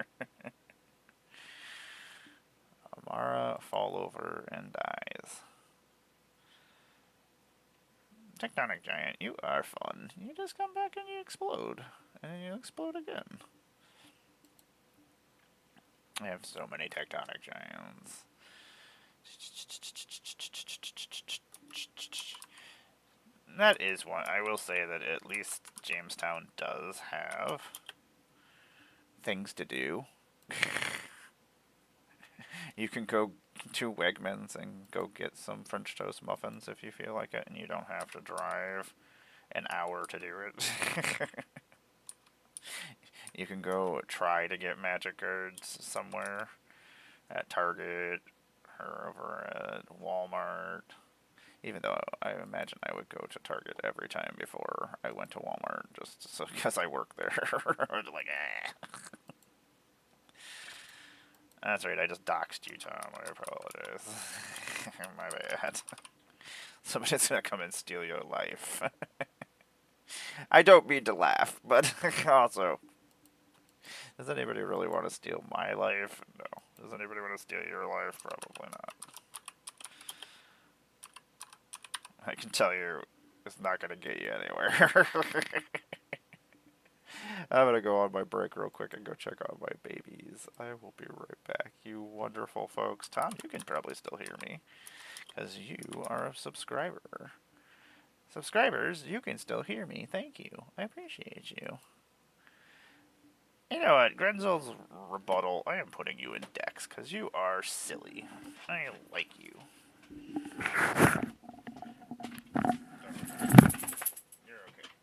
Amara fall over and dies. Tectonic Giant, you are fun. You just come back and you explode. And then you explode again. I have so many Tectonic Giants. That is one. I will say that at least Jamestown does have things to do. You can go to Wegmans and go get some French toast muffins if you feel like it, and you don't have to drive an hour to do it. You can go try to get magic cards somewhere at Target or over at Walmart. Even though I imagine I would go to Target every time before I went to Walmart, just so because I work there. Like, That's right, I just doxed you, Tom. I apologize. My bad. Somebody's gonna come and steal your life. I don't mean to laugh, but also, does anybody really want to steal my life? No. Does anybody want to steal your life? Probably not. I can tell you, it's not going to get you anywhere. I'm going to go on my break real quick and go check on my babies. I will be right back, you wonderful folks. Tom, you can probably still hear me, because you are a subscriber. Subscribers, you can still hear me. Thank you. I appreciate you. You know what, Grenzel's rebuttal, I am putting you in Dex, because you are silly. I like you. You're okay.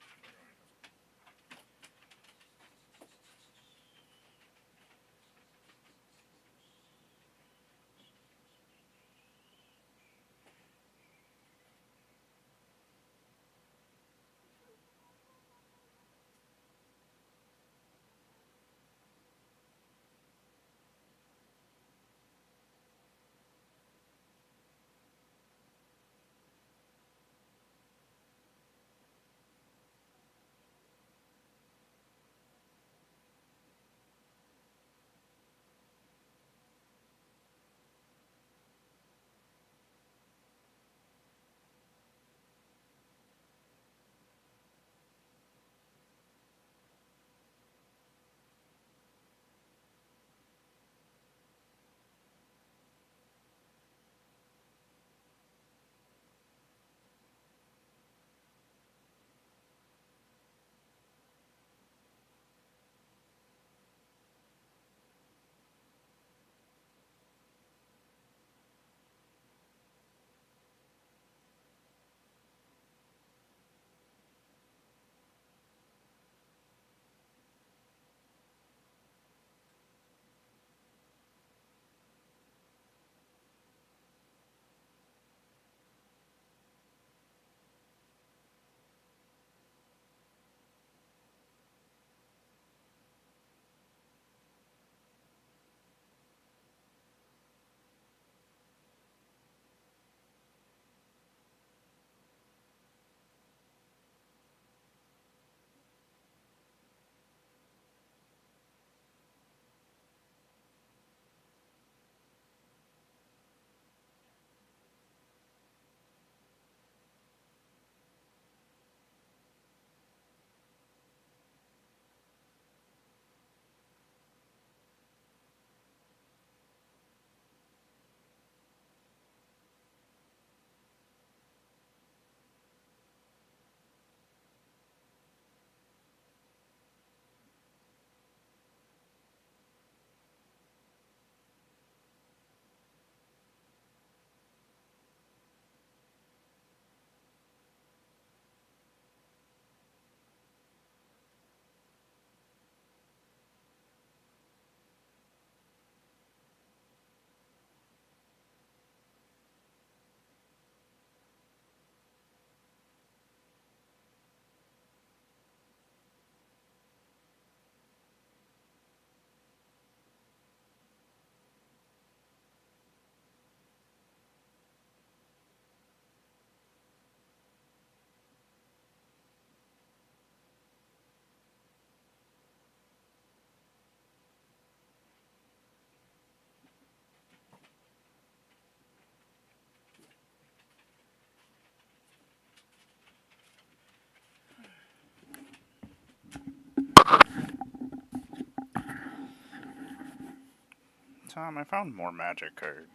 Tom, I found more magic cards.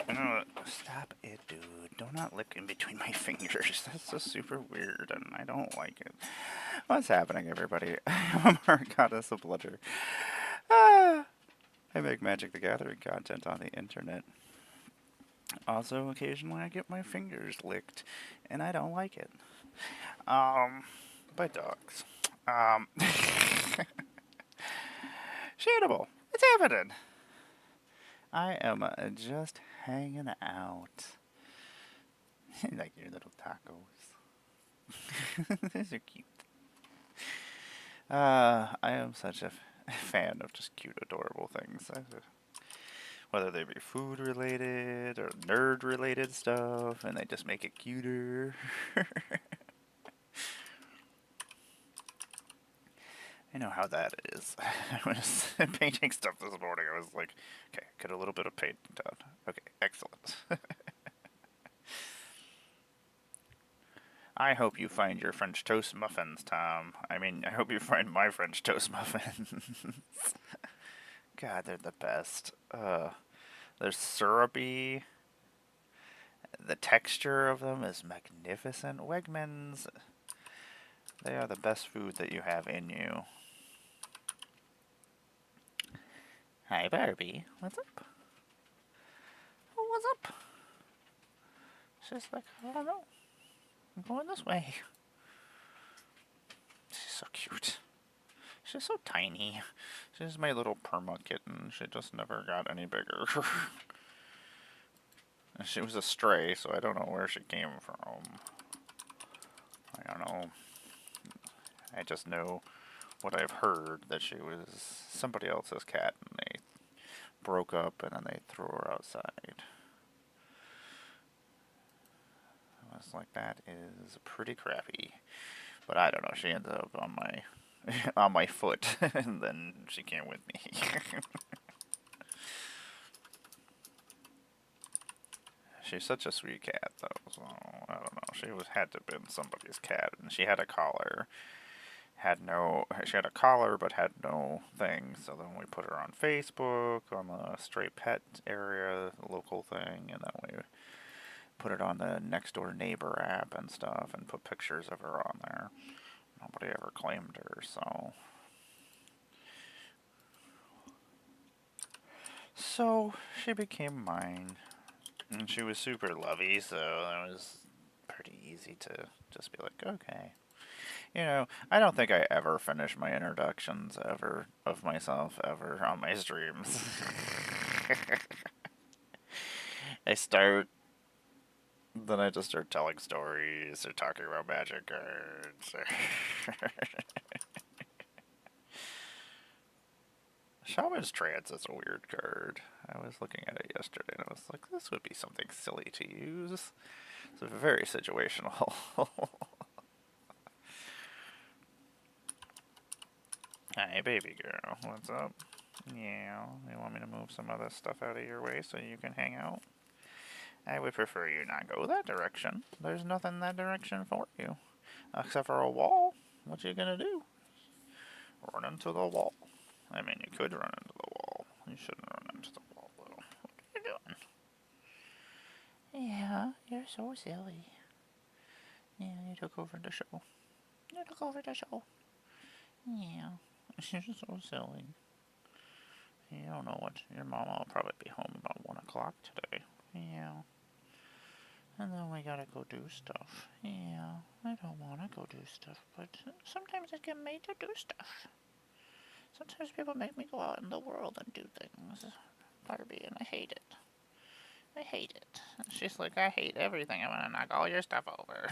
You know, stop it, dude. Do not lick in between my fingers. That's just super weird, and I don't like it. What's happening, everybody? I'm our GoddessofBlundR. Ah, I make Magic the Gathering content on the internet. Also, occasionally I get my fingers licked, and I don't like it. By dogs. Shadeable. It's happening. I am just hanging out. Like your little tacos. These are cute. I am such a fan of just cute, adorable things. Whether they be food related or nerd related stuff, and they just make it cuter. I know how that is. I was painting stuff this morning. I was like, okay, get a little bit of paint done. Okay, excellent. I hope you find your French toast muffins, Tom. I mean, I hope you find my French toast muffins. God, they're the best. They're syrupy. The texture of them is magnificent. Wegmans, they are the best food that you have in you. Hi, Barbie. What's up? Oh, what's up? She's like, I don't know. I'm going this way. She's so cute. She's so tiny. She's my little perma kitten. She just never got any bigger. She was a stray, so I don't know where she came from. I don't know. I just know what I've heard, that she was somebody else's cat, and they broke up, and then they threw her outside. I was like, that is pretty crappy. But I don't know, she ended up on my on my foot, and then she came with me. She's such a sweet cat, though, so I don't know. She had to have been somebody's cat, and she had a collar. She had a collar, but had no thing, so then we put her on Facebook, on the stray pet area, the local thing, and then we put it on the next door neighbor app and stuff, and put pictures of her on there. Nobody ever claimed her, so... So, she became mine. And she was super lovey, so it was pretty easy to just be like, okay. You know, I don't think I ever finish my introductions ever of myself ever on my streams. I start, then I just start telling stories or talking about magic cards. Shaman's Trance is a weird card. I was looking at it yesterday and I was like, this would be something silly to use. It's very situational. Hey, baby girl, what's up? Yeah, you want me to move some of this stuff out of your way so you can hang out? I would prefer you not go that direction. There's nothing in that direction for you. Except for a wall. What you gonna do? Run into the wall. I mean, you could run into the wall. You shouldn't run into the wall, though. What are you doing? Yeah, you're so silly. Yeah, you took over the show. You took over the show. Yeah, you're so silly. You don't know what... Your mama will probably be home about 1 o'clock today. Yeah. And then we gotta go do stuff. Yeah, I don't wanna go do stuff, but sometimes I get made to do stuff. Sometimes people make me go out in the world and do things, Barbie, and I hate it. I hate it. And she's like, I hate everything. I'm gonna knock all your stuff over.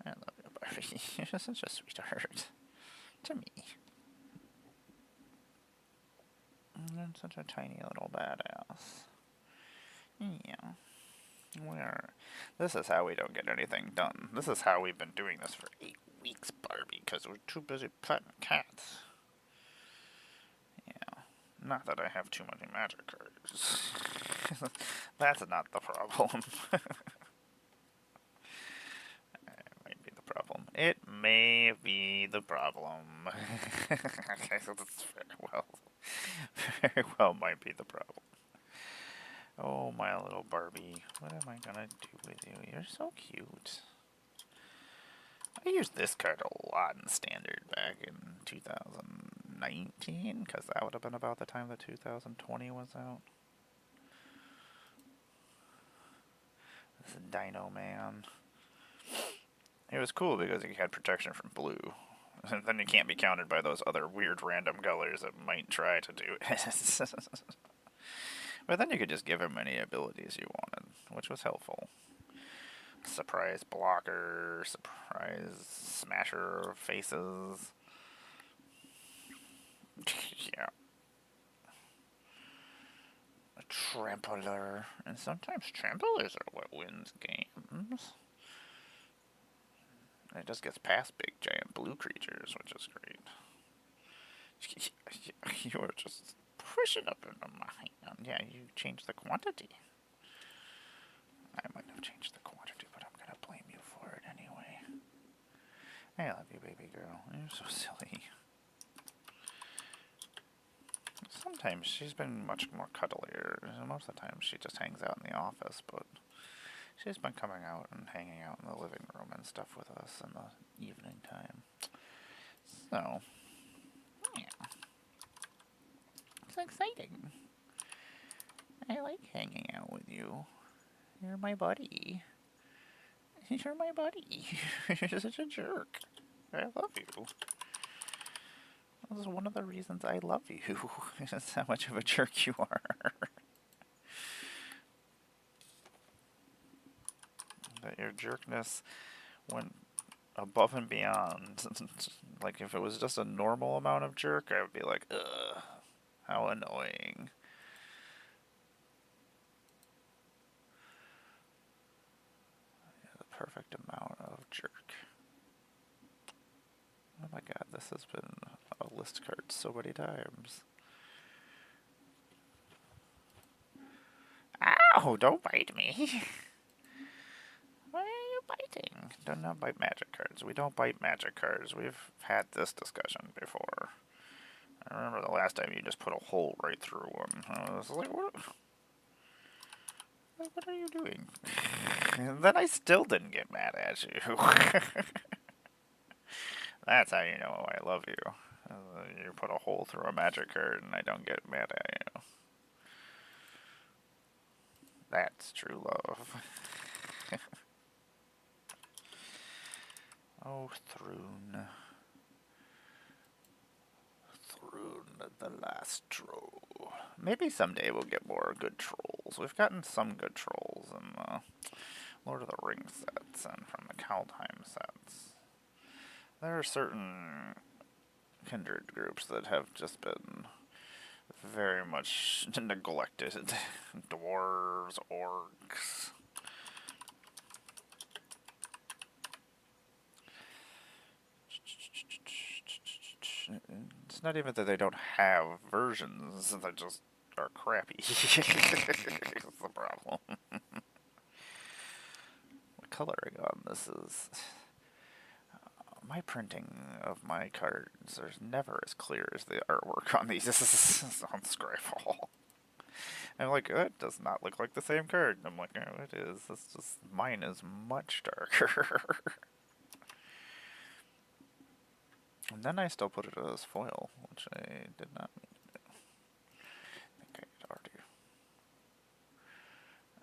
I love you, Barbie. You're such a sweetheart. To me. You're such a tiny little badass. Yeah. This is how we don't get anything done. This is how we've been doing this for 8 weeks, Barbie, because we're too busy petting cats. Yeah. Not that I have too many magic cards. That's not the problem. That might be the problem. It may be the problem. Okay, so that's very well might be the problem. Oh, my little Barbie. What am I gonna do with you? You're so cute. I used this card a lot in Standard back in 2019, because that would have been about the time that 2020 was out. This is Dino Man. It was cool because he had protection from blue. And then you can't be countered by those other weird random colors that might try to do it. But then you could just give him any abilities you wanted, which was helpful. Surprise blocker, surprise smasher of faces. Yeah. A trampler. And sometimes tramplers are what wins games. And it just gets past big giant blue creatures, which is great. You are just pushing up into my hand. Yeah, you changed the quantity. I might have changed the quantity, but I'm gonna blame you for it anyway. I love you, baby girl. You're so silly. Sometimes she's been much more cuddlier. Most of the time she just hangs out in the office, but she's been coming out and hanging out in the living room and stuff with us in the evening time. So, yeah. It's exciting. I like hanging out with you. You're my buddy. You're my buddy. You're such a jerk. I love you. This is one of the reasons I love you. Is how much of a jerk you are. That your jerkness went above and beyond. Like, if it was just a normal amount of jerk, I would be like, ugh, how annoying. The perfect amount of jerk. Oh my god, this has been a list card so many times. Ow, don't bite me. Why are you biting? Do not bite magic cards. We don't bite magic cards. We've had this discussion before. I remember the last time you just put a hole right through one. I was like, what are you doing? And then I still didn't get mad at you. That's how you know I love you. You put a hole through a magic card and I don't get mad at you. That's true love. Oh, Thrune. Thrune, the last troll. Maybe someday we'll get more good trolls. We've gotten some good trolls in the Lord of the Rings sets and from the Kaldheim sets. There are certain kindred groups that have just been very much neglected. Dwarves, orcs. It's not even that they don't have versions, they just are crappy. That's the problem. The coloring on this is... my printing of my cards are never as clear as the artwork on these. This is on Scryfall. I'm like, it does not look like the same card. I'm like, oh, it is. It's just, mine is much darker. And then I still put it as foil, which I did not mean to do. I think I had already.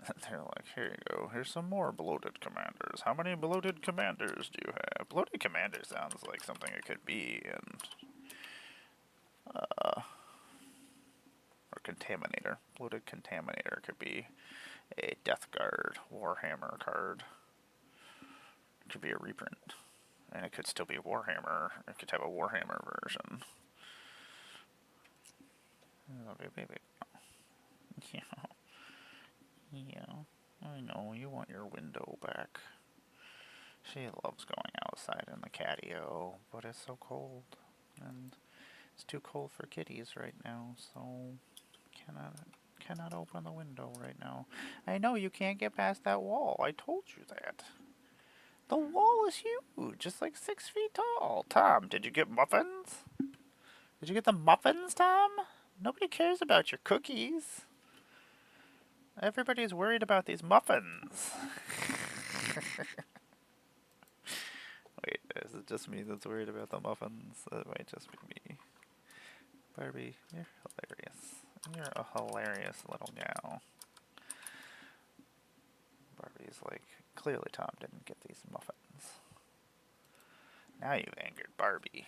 And they're like, here you go. Here's some more bloated commanders. How many bloated commanders do you have? Bloated commander sounds like something it could be in... or Contaminator. Bloated Contaminator could be a Death Guard Warhammer card. It could be a reprint. And it could still be Warhammer. It could have a Warhammer version. Oh, baby. Yeah. Yeah. I know, you want your window back. She loves going outside in the catio, but it's so cold. And it's too cold for kitties right now, so cannot open the window right now. I know, you can't get past that wall. I told you that. The wall is huge, just like 6 feet tall. Tom, did you get muffins? Did you get the muffins, Tom? Nobody cares about your cookies. Everybody's worried about these muffins. Wait, is it just me that's worried about the muffins? That might just be me. Barbie, you're hilarious. You're a hilarious little gal. Barbie's like, clearly Tom didn't get these muffins. Now you've angered Barbie.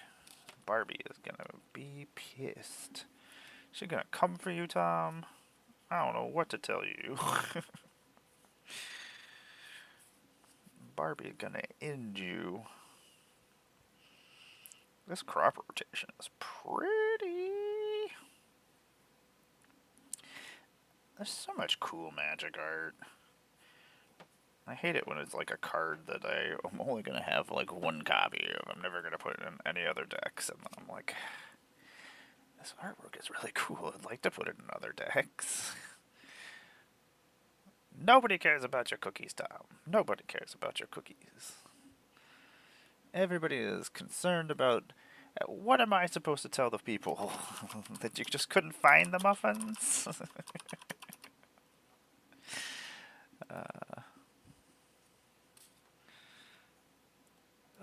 Barbie is gonna be pissed. She's gonna come for you, Tom. I don't know what to tell you. Barbie's gonna end you. This crop rotation is pretty. There's so much cool magic art. I hate it when it's like a card that I'm only going to have like one copy of. I'm never going to put it in any other decks. And then I'm like, this artwork is really cool. I'd like to put it in other decks. Nobody cares about your cookies, Tom. Nobody cares about your cookies. Everybody is concerned about what am I supposed to tell the people? That you just couldn't find the muffins?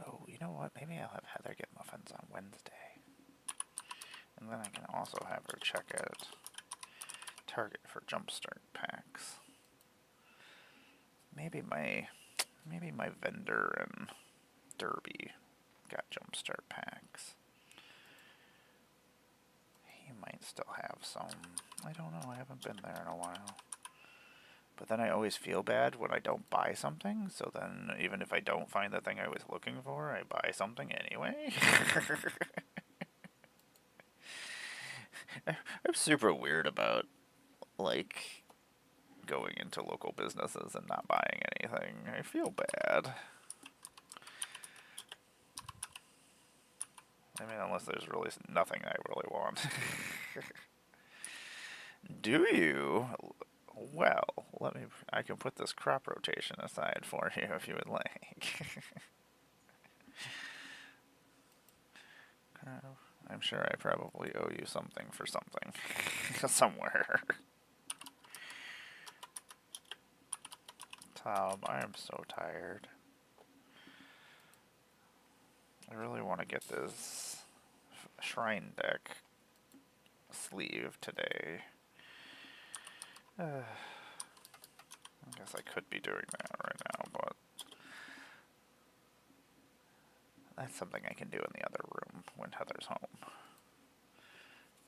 Oh, you know what? Maybe I'll have Heather get muffins on Wednesday. And then I can also have her check at Target for Jumpstart packs. Maybe my vendor in Derby got Jumpstart packs. He might still have some. I don't know. I haven't been there in a while. But then I always feel bad when I don't buy something. So then even if I don't find the thing I was looking for, I buy something anyway. I'm super weird about, like, going into local businesses and not buying anything. I feel bad. I mean, unless there's really nothing I really want. Do you? Well, I can put this crop rotation aside for you if you would like. I'm sure I probably owe you something for something. Somewhere. Tom, I am so tired. I really want to get this shrine deck sleeve today. I guess I could be doing that right now, but that's something I can do in the other room when Heather's home.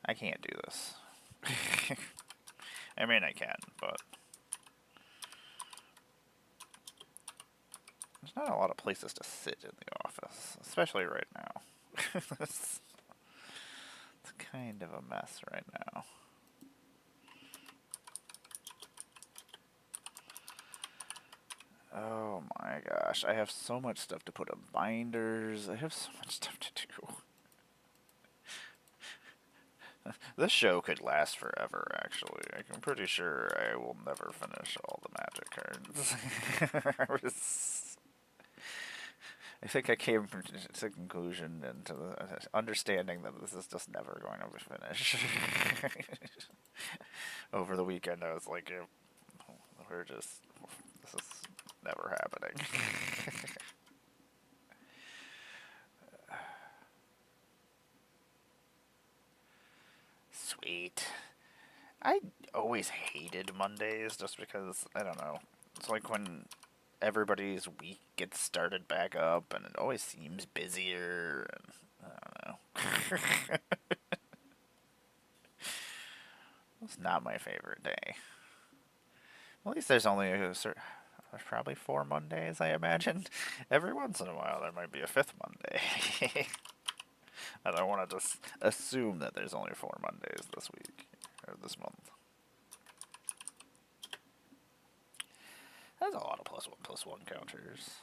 I can't do this. I mean, I can, but there's not a lot of places to sit in the office, especially right now. It's kind of a mess right now. Oh my gosh, I have so much stuff to put in binders. I have so much stuff to do. This show could last forever, actually. I'm pretty sure I will never finish all the magic cards. I think I came to the conclusion and to the understanding that this is just never going to finish. Over the weekend, I was like, this is never happening. Sweet. I always hated Mondays just because, I don't know, it's like when everybody's week gets started back up and it always seems busier and I don't know. It's not my favorite day. At least there's only there's probably 4 Mondays, I imagine. Every once in a while there might be a 5th Monday. I don't want to just assume that there's only 4 Mondays this week, or this month. That's a lot of +1/+1 counters.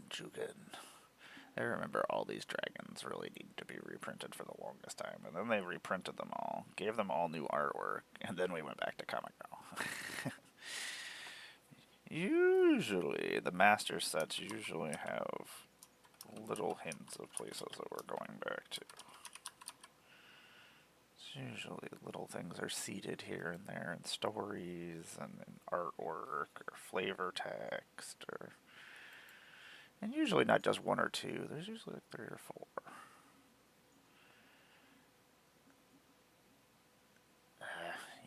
Jugan. I remember all these dragons really needed to be reprinted for the longest time, and then they reprinted them all, gave them all new artwork, and then we went back to Comic Girl. Usually, the master sets usually have little hints of places that we're going back to. It's usually little things are seeded here and there in stories and in artwork or flavor text, or and usually not just one or two. There's usually like 3 or 4.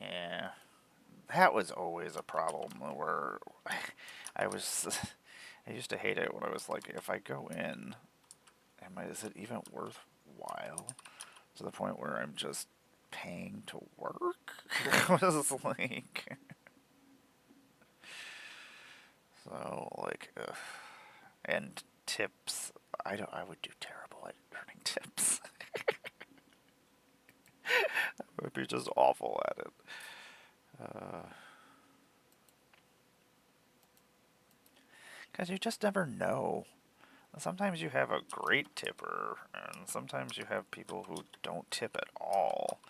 Yeah, that was always a problem where I was. I used to hate it when I was like, if I go in, is it even worthwhile? To the point where I'm just paying to work? It was like. So, like, and tips. I would do terrible at earning tips. I would be just awful at it. Because you just never know. Sometimes you have a great tipper, and sometimes you have people who don't tip at all.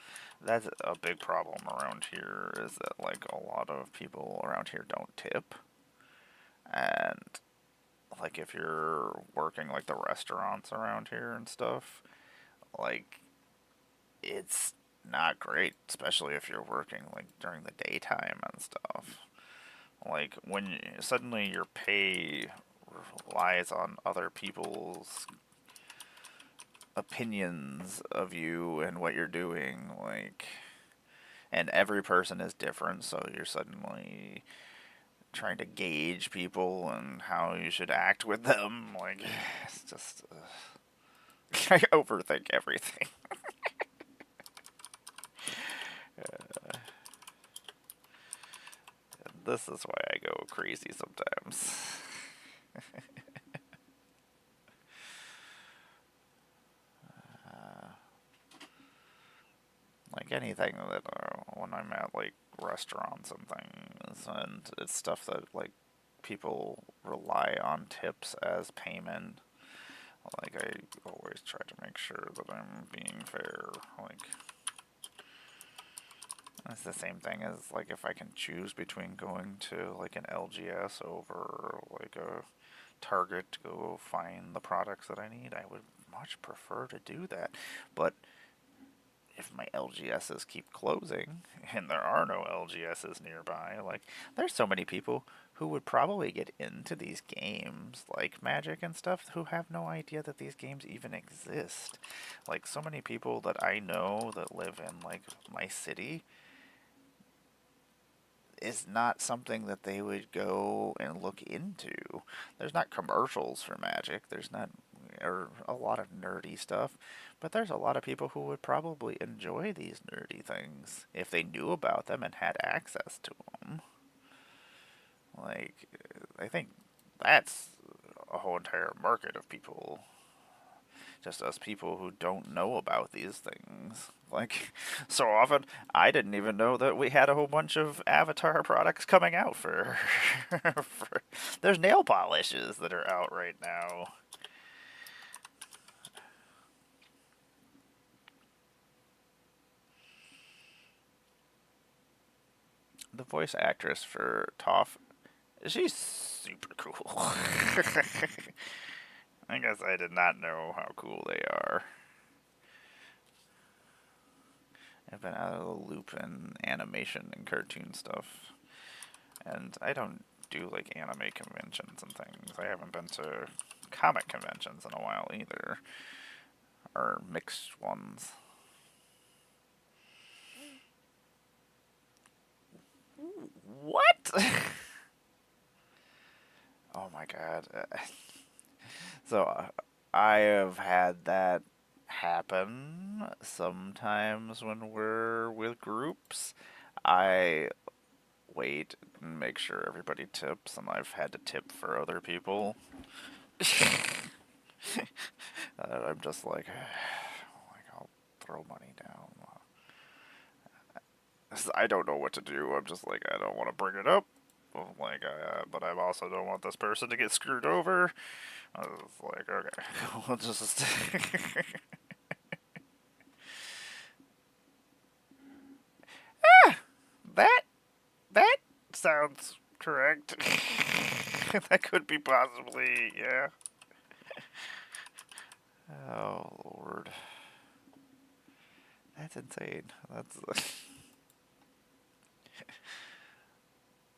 That's a big problem around here, is that, like, a lot of people around here don't tip. And, like, if you're working, like, the restaurants around here and stuff, like, it's not great, especially if you're working, like, during the daytime and stuff. Like, when suddenly your pay relies on other people's opinions of you and what you're doing, like, and every person is different, so you're suddenly trying to gauge people and how you should act with them. Like, it's just, I overthink everything. This is why I go crazy sometimes. Like anything that when I'm at like restaurants and things, and it's stuff that like people rely on tips as payment. Like I always try to make sure that I'm being fair. Like it's the same thing as like if I can choose between going to like an LGS over like a Target to go find the products that I need, I would much prefer to do that. But if my LGSs keep closing and there are no LGSs nearby, like there's so many people who would probably get into these games like Magic and stuff who have no idea that these games even exist. Like so many people that I know that live in like my city is not something that they would go and look into. There's not commercials for Magic. There's not or a lot of nerdy stuff, but there's a lot of people who would probably enjoy these nerdy things if they knew about them and had access to them. Like, I think that's a whole entire market of people. Just us people who don't know about these things. Like, so often, I didn't even know that we had a whole bunch of Avatar products coming out for, there's nail polishes that are out right now. The voice actress for Toph, she's super cool. I guess I did not know how cool they are. I've been out of the loop in animation and cartoon stuff. And I don't do like anime conventions and things. I haven't been to comic conventions in a while either. Or mixed ones. What? Oh my god. So I have had that happen sometimes when we're with groups. I wait and make sure everybody tips, and I've had to tip for other people. I'm just like I'll throw money down. I don't know what to do. I'm just like, I don't want to bring it up. Like, but I also don't want this person to get screwed over. I was like, okay, we'll just. that that sounds correct. That could be possibly, yeah. Oh Lord, that's insane. That's.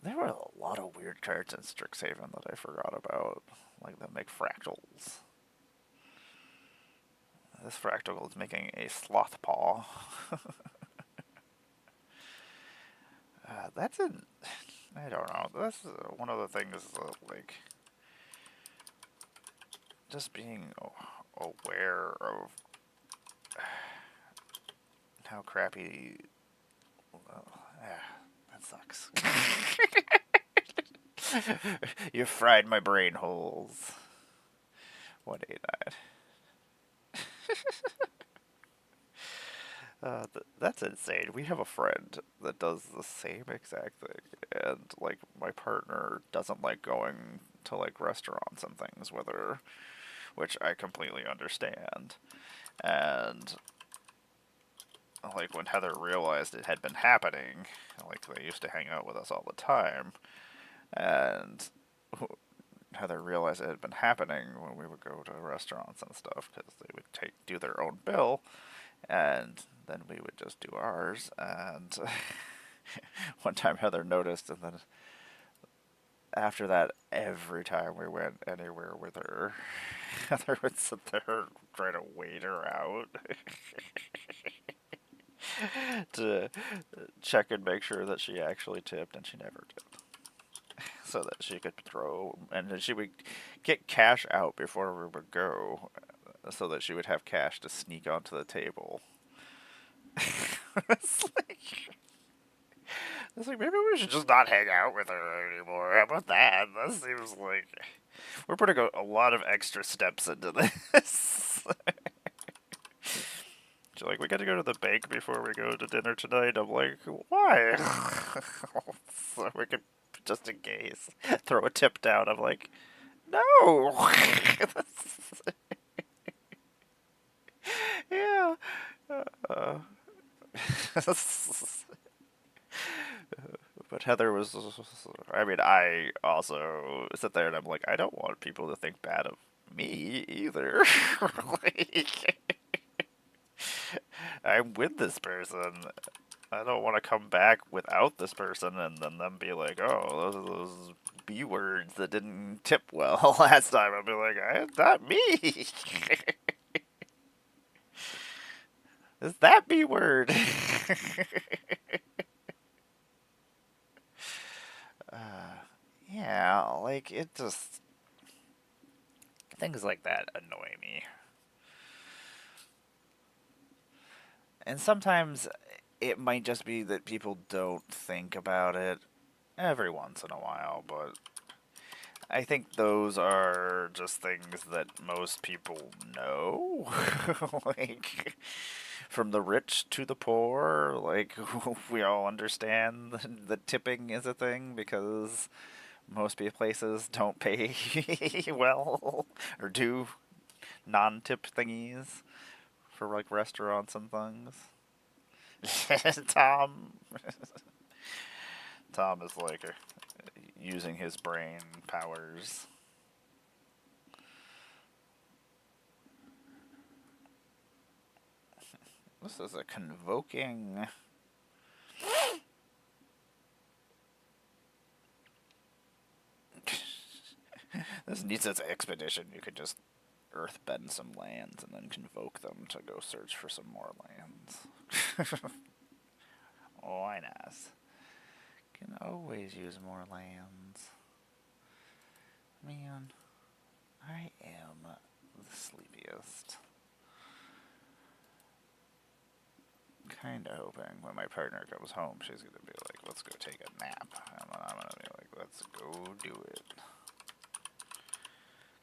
There were a lot of weird cards in Strixhaven that I forgot about, like the McFractals. This fractal is making a sloth paw. That's an. I don't know. That's one of the things that, like, just being aware of how crappy. That sucks. You fried my brain holes. 189. That's insane. We have a friend that does the same exact thing, and like my partner doesn't like going to like restaurants and things with her, which I completely understand. And like when Heather realized it had been happening, like they used to hang out with us all the time, and Heather realized it had been happening when we would go to restaurants and stuff because they would do their own bill, and then we would just do ours. And one time Heather noticed, and then after that, every time we went anywhere with her, Heather would sit there trying to wait her out to check and make sure that she actually tipped, and she never did. So that she could throw, and then she would get cash out before we would go, so that she would have cash to sneak onto the table. it's like, it's like maybe we should just not hang out with her anymore. How about that? That seems like we're putting a lot of extra steps into this. She's like, we got to go to the bank before we go to dinner tonight. I'm like, why? So we could, just in case, throw a tip down. I'm like, no. Yeah. Uh, but Heather was. I mean, I also sit there and I'm like, I don't want people to think bad of me either. Like, I'm with this person. I don't want to come back without this person and then them be like, oh, those B words that didn't tip well last time. I'll be like, not me. Is that B word? Yeah, like it just things like that annoy me. And sometimes it might just be that people don't think about it every once in a while, but I think those are just things that most people know. Like, from the rich to the poor, like, we all understand that tipping is a thing because most places don't pay well or do non-tip thingies for like restaurants and things. Tom, Tom is like using his brain powers. This is a convoking. This needs its expedition. You could just earthbend some lands and then convoke them to go search for some more lands. Why not? Can always use more lands. Man, I am the sleepiest. Kinda hoping when my partner comes home, she's gonna be like, let's go take a nap. And then I'm gonna be like, let's go do it.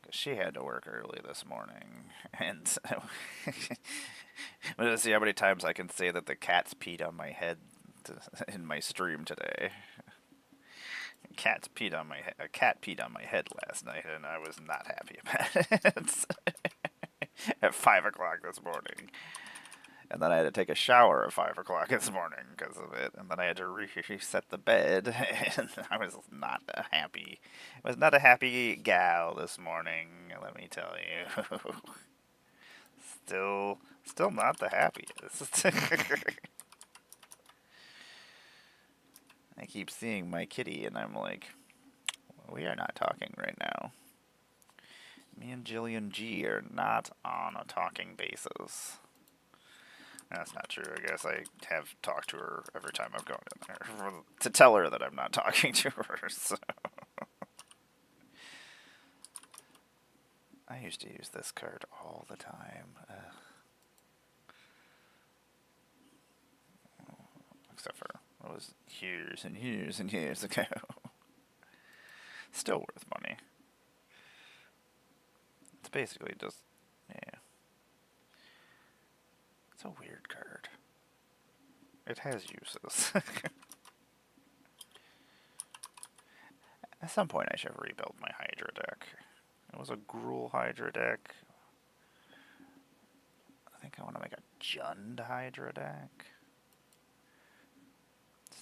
Because she had to work early this morning. And I'm gonna see how many times I can say that the cats peed on my head in my stream today. A cat peed on my head last night, and I was not happy about it. At 5 o'clock this morning. And then I had to take a shower at 5 o'clock this morning because of it. And then I had to reset the bed. And I was not happy. I was not a happy gal this morning, let me tell you. Still not the happiest. I keep seeing my kitty, and I'm like, we are not talking right now. Me and Jillian G are not on a talking basis. That's not true. I guess I have talked to her every time I've gone in there to tell her that I'm not talking to her. So I used to use this card all the time. Except for it was years and years and years ago. Still worth money. It's basically just, yeah. It's a weird card. It has uses. At some point I should rebuild my Hydra deck. It was a Gruul Hydra deck. I think I want to make a Jund Hydra deck.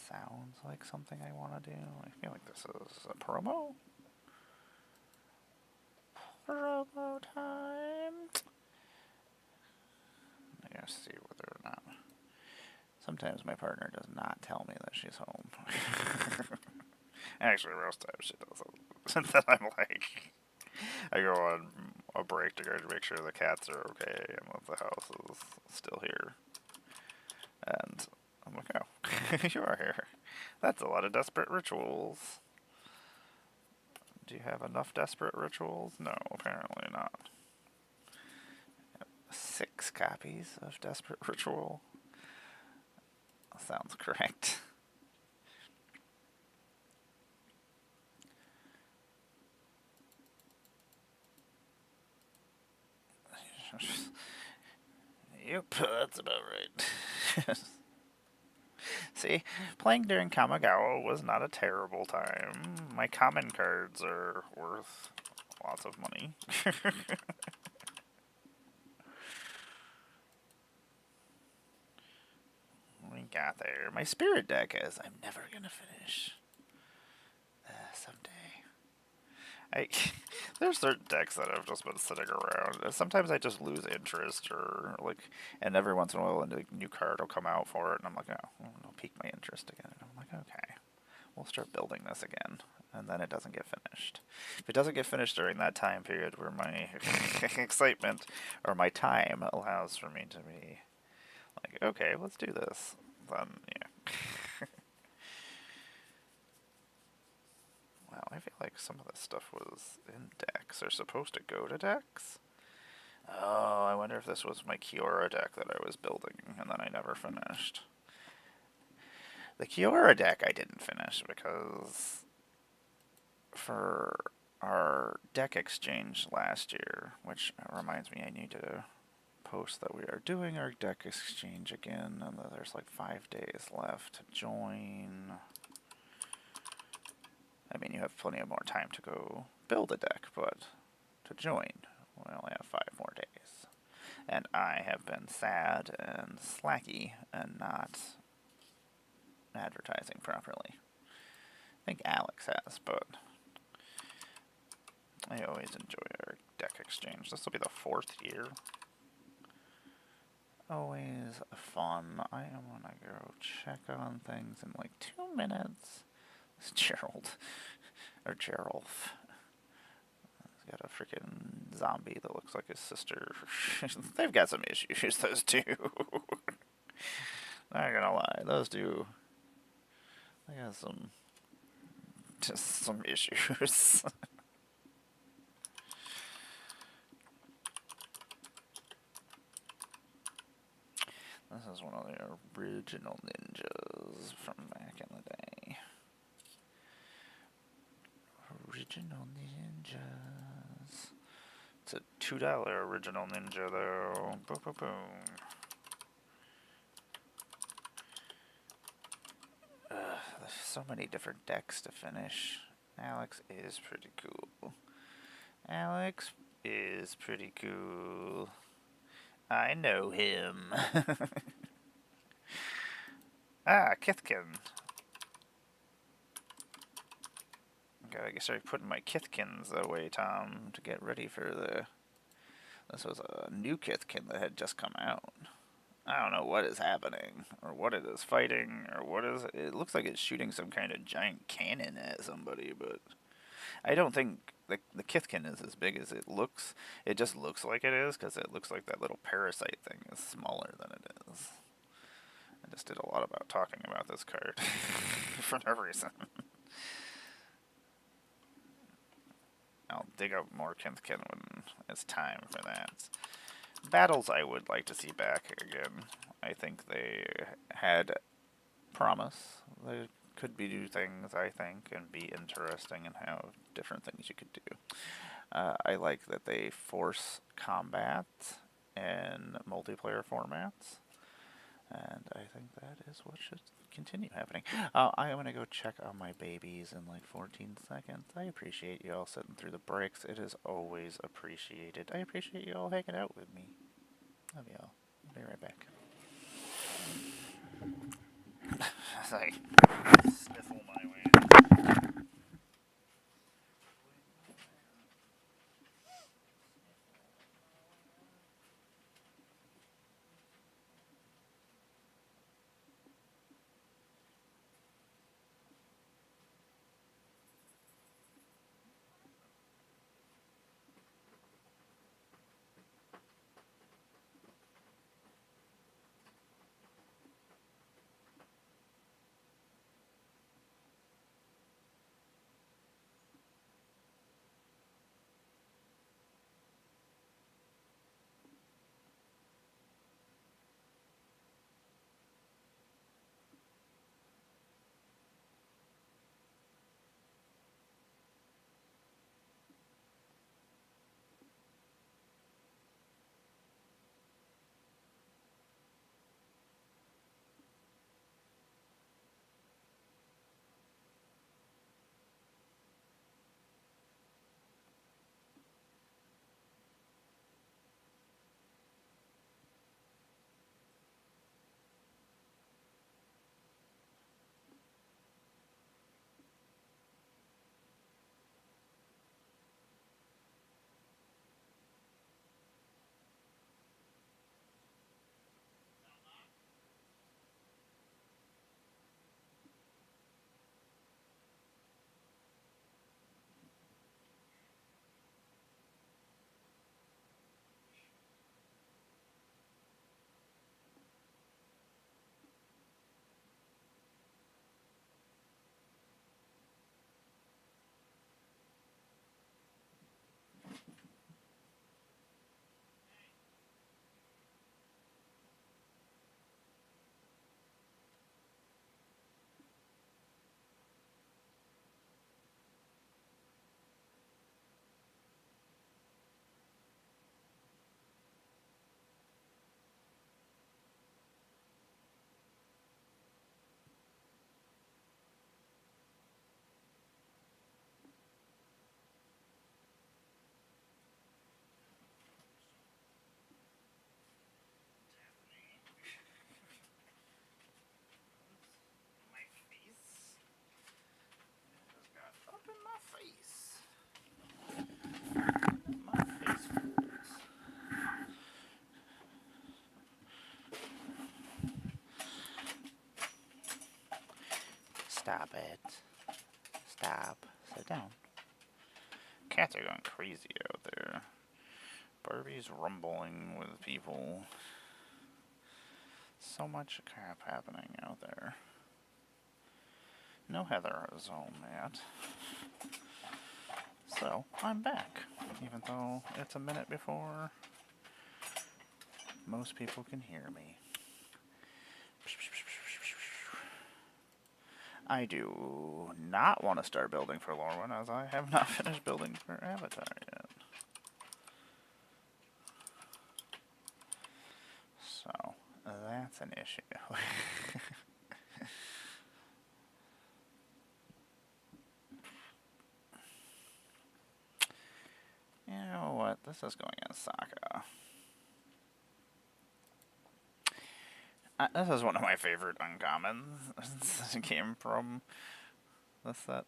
Sounds like something I want to do. I feel like this is a promo. Promo time. I gotta see whether or not. Sometimes my partner does not tell me that she's home. Actually, most times she doesn't. Then I'm like, I go on a break to go to make sure the cats are okay and that the house is still here. And I'm like, oh, you are here. That's a lot of desperate rituals. Do you have enough desperate rituals? No, apparently not. 6 copies of desperate ritual. Sounds correct. Yep, that's about right. See, playing during Kamigawa was not a terrible time. My common cards are worth lots of money. We got there. My spirit deck is I'm never gonna finish. Someday. There's certain decks that have just been sitting around. Sometimes I just lose interest, or like, and every once in a while a new card will come out for it, and I'm like, oh, it'll pique my interest again. And I'm like, okay, we'll start building this again, and then it doesn't get finished. If it doesn't get finished during that time period where my excitement or my time allows for me to be like, okay, let's do this, then yeah. Wow, I feel like some of this stuff was in decks, or supposed to go to decks. Oh, I wonder if this was my Kiora deck that I was building, and then I never finished. The Kiora deck I didn't finish because for our deck exchange last year, which reminds me I need to post that we are doing our deck exchange again, and that there's like 5 days left to join. I mean, you have plenty of more time to go build a deck, but to join, we only have 5 more days. And I have been sad and slacky and not advertising properly. I think Alex has, but I always enjoy our deck exchange. This will be the 4th year. Always fun. I am gonna go check on things in like 2 minutes. It's Gerald. Or Gerald. He's got a freaking zombie that looks like his sister. They've got some issues, those two. Not gonna lie, those two. They got some issues. This is one of the original ninjas from back in the day. Original ninjas. It's a $2 original ninja, though. Boom, boom, boom. There's so many different decks to finish. Alex is pretty cool. Alex is pretty cool. I know him. Ah, Kithkin. Gotta start putting my Kithkins away, Tom, to get ready for the... This was a new Kithkin that had just come out. I don't know what is happening, or what it is fighting, or what is... It looks like it's shooting some kind of giant cannon at somebody, but... I don't think the Kithkin is as big as it looks. It just looks like it is, because it looks like that little parasite thing is smaller than it is. I just did a lot about talking about this card for no reason. I'll dig up more Kithkin when it's time for that. Battles I would like to see back again. I think they had promise. They could be new things, I think, and be interesting and have different things you could do. I like that they force combat in multiplayer formats. And I think that is what should continue happening. I am going to go check on my babies in like 14 seconds. I appreciate you all sitting through the breaks. It is always appreciated. I appreciate you all hanging out with me. Love y'all. I'll be right back. As I sniffle my way. Up in my face. My face fools. Stop it. Stop. Sit down. Cats are going crazy out there. Barbie's rumbling with people. So much crap happening out there. No Heather is home yet. So, I'm back. Even though it's a minute before most people can hear me. I do not want to start building for Lorwyn, as I have not finished building for Avatar yet. So, that's an issue. this is going in Saka. This is one of my favorite uncommons that came from this set.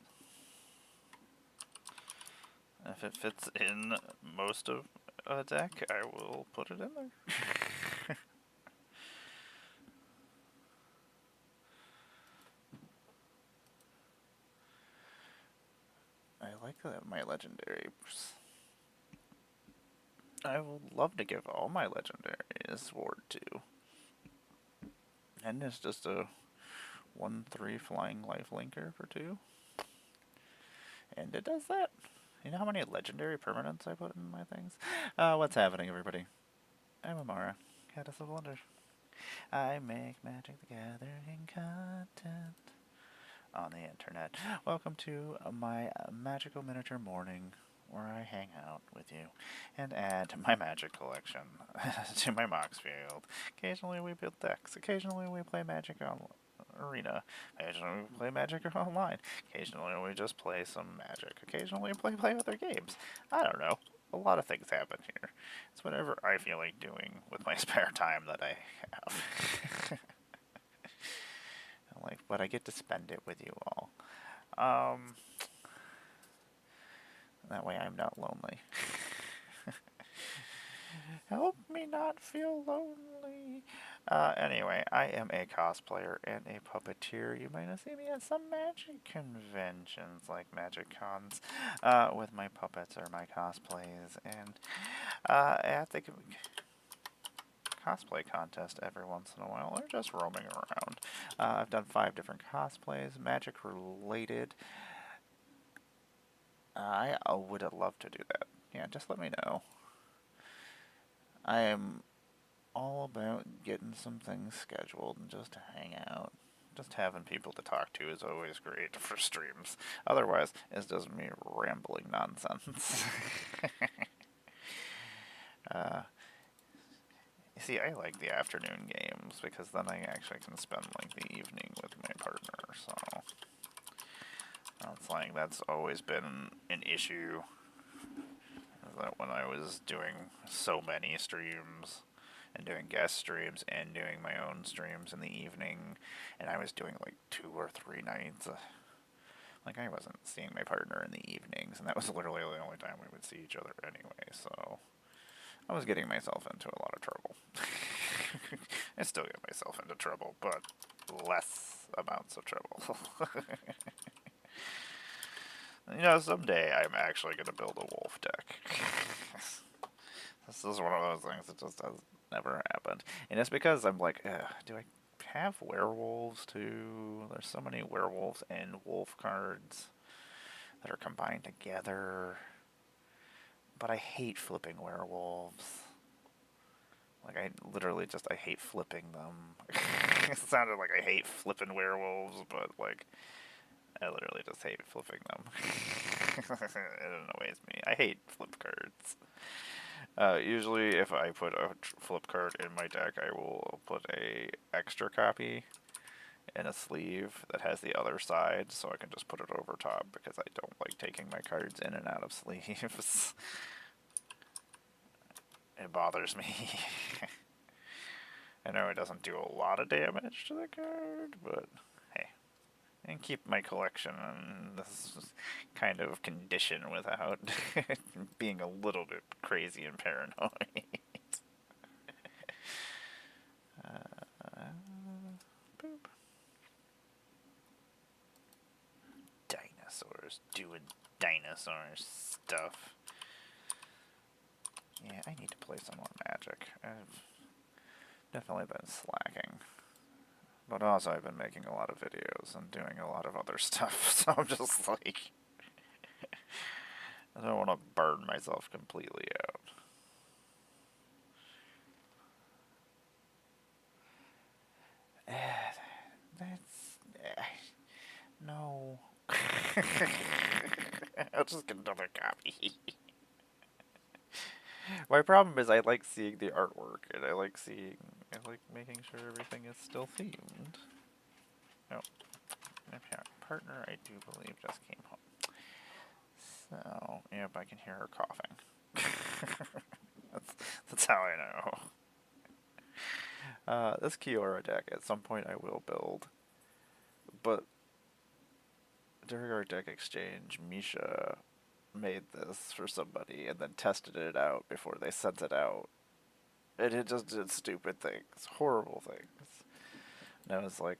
If it fits in most of a deck, I will put it in there. I like that my legendaries. I would love to give all my legendaries Ward 2. And it's just a 1/3 flying life linker for 2. And it does that. You know how many legendary permanents I put in my things? What's happening, everybody? I'm Amara, Goddess of Blundr. I make Magic the Gathering content on the internet. Welcome to my magical miniature morning, where I hang out with you and add my magic collection to my mox field. Occasionally we build decks. Occasionally we play Magic on Arena. Occasionally we play Magic online. Occasionally we just play some Magic. Occasionally we play other games. I don't know. A lot of things happen here. It's whatever I feel like doing with my spare time that I have. But I get to spend it with you all. That way I'm not lonely. Help me not feel lonely. Anyway, I am a cosplayer and a puppeteer. You might have seen me at some magic conventions, like Magic Cons, with my puppets or my cosplays. And at the cosplay contest every once in a while, or just roaming around. I've done 5 different cosplays, magic related. I would love to do that. Yeah, just let me know. I am all about getting some things scheduled and just to hang out. Just having people to talk to is always great for streams. Otherwise, it's just me rambling nonsense. You see, I like the afternoon games because then I actually can spend like the evening with my partner, so it's like that's always been an issue. That when I was doing so many streams and doing guest streams and doing my own streams in the evening, and I was doing like 2 or 3 nights, like I wasn't seeing my partner in the evenings, and that was literally the only time we would see each other anyway, so I was getting myself into a lot of trouble. I still get myself into trouble, but less amounts of trouble. You know, someday I'm actually going to build a wolf deck. This is one of those things that just has never happened. And it's because I'm like, do I have werewolves too? There's so many werewolves and wolf cards that are combined together. But I hate flipping werewolves. Like, I literally just, I hate flipping them. It sounded like I hate flipping werewolves, but like, I literally just hate flipping them. It annoys me. I hate flip cards. Usually if I put a flip card in my deck, I will put a extra copy in a sleeve that has the other side, so I can just put it over top because I don't like taking my cards in and out of sleeves. It bothers me. I know it doesn't do a lot of damage to the card, but hey. And keep my collection in this kind of condition without being a little bit crazy and paranoid. Boop. Dinosaurs doing dinosaur stuff. Yeah, I need to play some more Magic. I've definitely been slacking. But also I've been making a lot of videos and doing a lot of other stuff, so I'm just like, I don't want to burn myself completely out. No. I'll just get another copy. My problem is I like seeing the artwork, and I like making sure everything is still themed. Oh, my partner, I do believe, just came home. So, yep, I can hear her coughing. how I know. This Kiora deck, at some point I will build. But during our deck exchange, Misha made this for somebody and then tested it out before they sent it out. And it just did stupid things, horrible things. And I was like,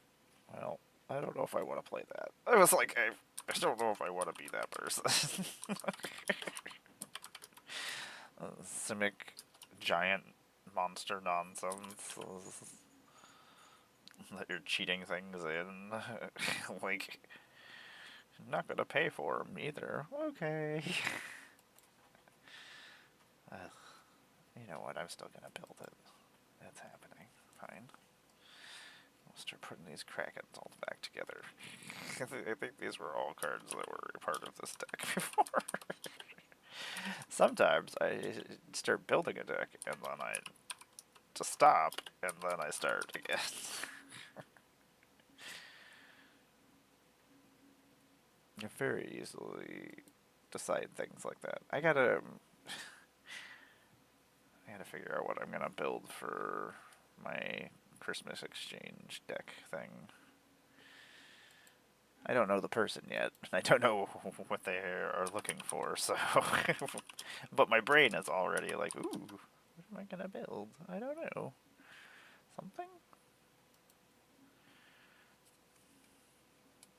well, I don't know if I want to play that. I was like, I don't know if I want to be that person. Simic giant monster nonsense that you're cheating things in. Like, I'm not gonna pay for them either. Okay. You know what? I'm still gonna build it. That's happening. Fine. I'll start putting these Krakens all back together. I think these were all cards that were a part of this deck before. Sometimes I start building a deck and then I just stop and then I start again. You very easily decide things like that. I gotta figure out what I'm gonna build for my Christmas exchange deck thing. I don't know the person yet. I don't know what they are looking for, so... But my brain is already like, ooh, what am I gonna build? I don't know. Something?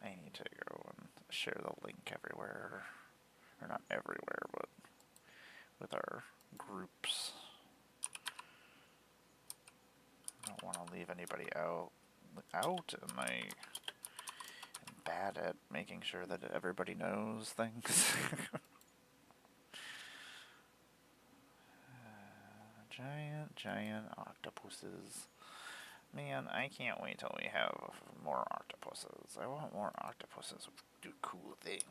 I need to go and share the link everywhere. Or not everywhere, but with our groups. I don't want to leave anybody out, and I am bad at making sure that everybody knows things. Giant octopuses. Man, I can't wait till we have more octopuses. I want more octopuses who do cool things,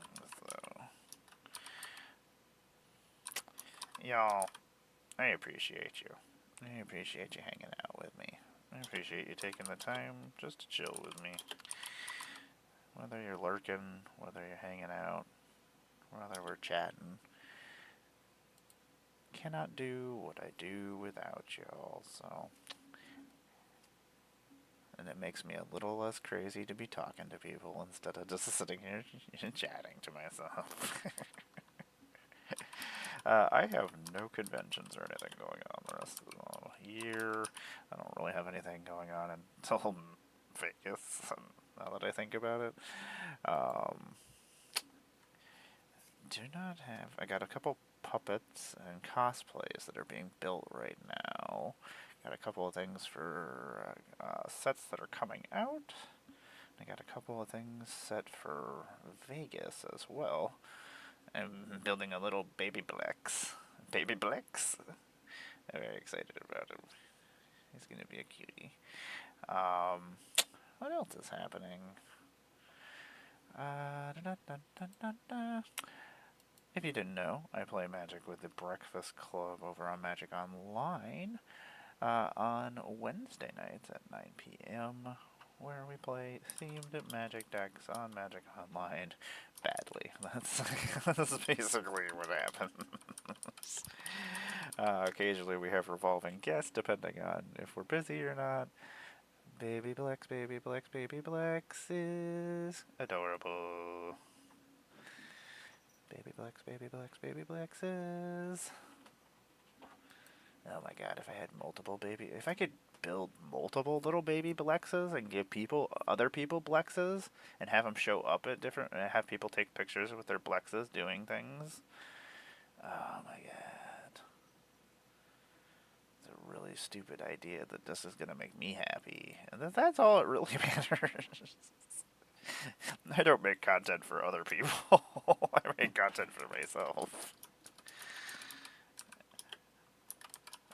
though. Y'all, I appreciate you. I appreciate you hanging out with me. I appreciate you taking the time just to chill with me. Whether you're lurking, whether you're hanging out, whether we're chatting. Cannot do what I do without y'all, so... And it makes me a little less crazy to be talking to people instead of just sitting here chatting to myself. I have no conventions or anything going on the rest of the year. I don't really have anything going on until Vegas, now that I think about it. Do not have... I got a couple puppets and cosplays that are being built right now. Got a couple of things for sets that are coming out. I got a couple of things set for Vegas as well. I'm building a little baby Blex. Baby Blex? I'm very excited about him. He's going to be a cutie. What else is happening? If you didn't know, I play Magic with the Breakfast Club over on Magic Online on Wednesday nights at 9 p.m. where we play themed Magic decks on Magic Online badly. That's basically what happens. Occasionally we have revolving guests depending on if we're busy or not. Baby Blex, Baby Blex, Baby Blex is adorable. Baby Blex, Baby Blex, Baby Blex is... Oh my god, if I had multiple baby... If I could build multiple little baby Blexes and give other people Blexes and have them show up at different... and have people take pictures with their Blexes doing things. Oh my god. It's a really stupid idea that this is going to make me happy. And that's all it really matters. I don't make content for other people. I make content for myself.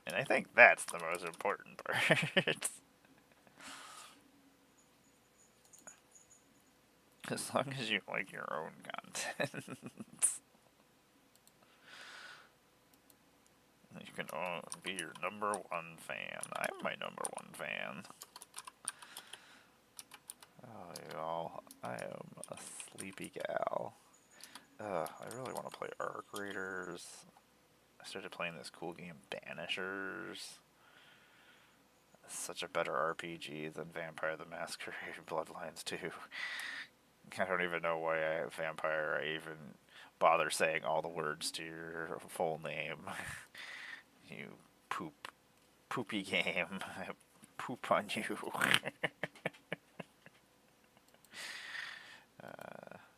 And I think that's the most important part. As long as you like your own content. You can be your #1 fan. I'm my #1 fan. Oh, y'all. I am a sleepy gal. I really want to play Arc Raiders. I started playing this cool game, Banishers. It's such a better RPG than Vampire the Masquerade Bloodlines 2. I don't even know why Vampire I even bother saying all the words to your full name. You poopy game. I poop on you.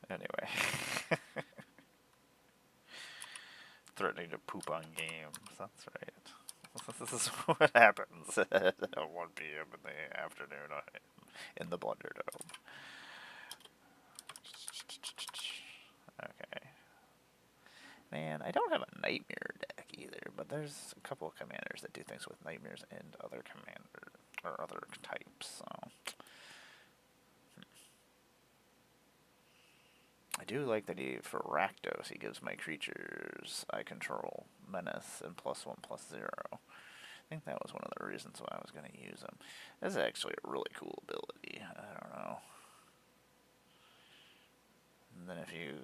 Anyway. Threatening to poop on games, that's right. This is what happens at 1 p.m. in the afternoon in the Blunder Dome. Okay. Man, I don't have a Nightmare deck either, but there's a couple of commanders that do things with Nightmares and other commander or other types, so I do like that for Rakdos he gives my creatures I control Menace and +1/+0. I think that was one of the reasons why I was going to use him. This is actually a really cool ability. I don't know. And then if you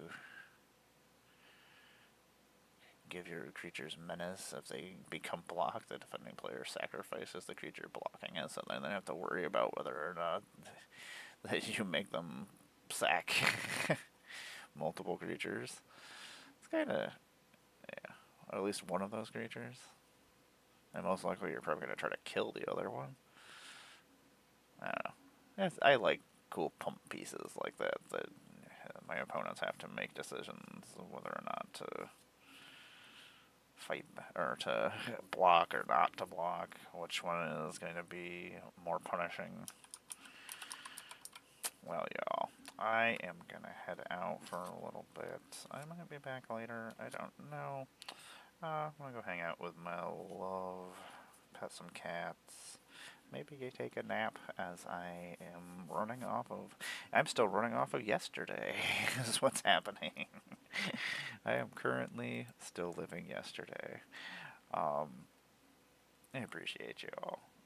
give your creatures Menace, if they become blocked, the defending player sacrifices the creature blocking it, so then they have to worry about whether or not that you make them sack multiple creatures. It's kind of, yeah, or at least one of those creatures. And most likely you're probably going to try to kill the other one. I don't know. I like cool pump pieces like that my opponents have to make decisions whether or not to fight or to block or not to block. Which one is going to be more punishing? Well, y'all, I am going to head out for a little bit. I might be back later. I don't know. I'm going to go hang out with my love, pet some cats, maybe take a nap as I am running off of... I'm still running off of yesterday, is what's happening. I am currently still living yesterday. I appreciate you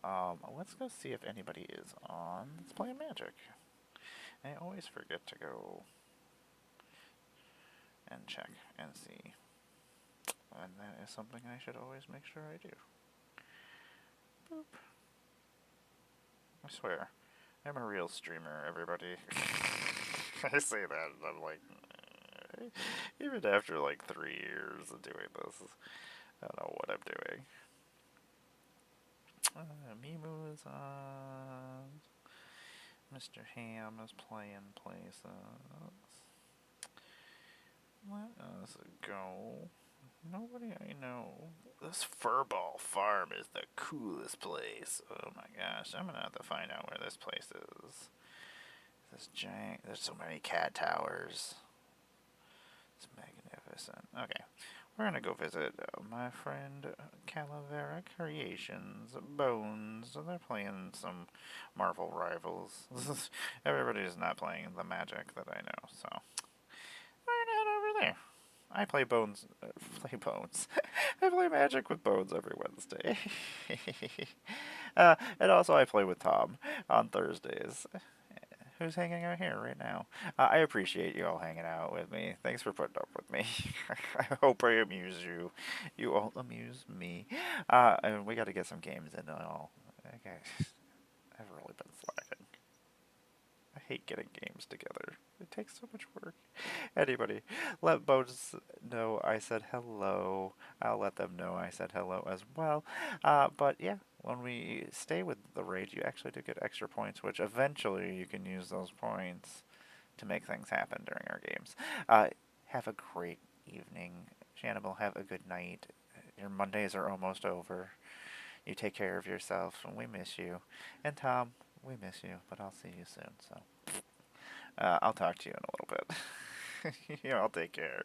all. Let's go see if anybody is on Let's Play Magic. I always forget to go and check and see. And that is something I should always make sure I do. Boop. I swear, I'm a real streamer, everybody. I say that and I'm like, even after like 3 years of doing this, I don't know what I'm doing. Mimu is on. Mr. Ham is playing places. Let us go. Nobody I know. This Furball Farm is the coolest place. Oh my gosh, I'm gonna have to find out where this place is. This giant, there's so many cat towers. It's magnificent. Okay, we're gonna go visit my friend Calavera Creations, Bones. They're playing some Marvel Rivals. Everybody's not playing the Magic that I know, so we're gonna head over there. I play Bones. Play Bones. I play Magic with Bones every Wednesday. And also I play with Tom on Thursdays. Who's hanging out here right now? I appreciate you all hanging out with me. Thanks for putting up with me. I hope I amuse you. You all amuse me. And we got to get some games in and all. Okay. I've really been slacking. I hate getting games together. It takes so much work. Anybody, let Bones know I said hello. I'll let them know I said hello as well. But yeah, when we stay with the raid, you actually do get extra points, which eventually you can use those points to make things happen during our games. Have a great evening. Shannibal, have a good night. Your Mondays are almost over. You take care of yourself, and we miss you. And Tom, we miss you, but I'll see you soon, so... I'll talk to you in a little bit. You all take care.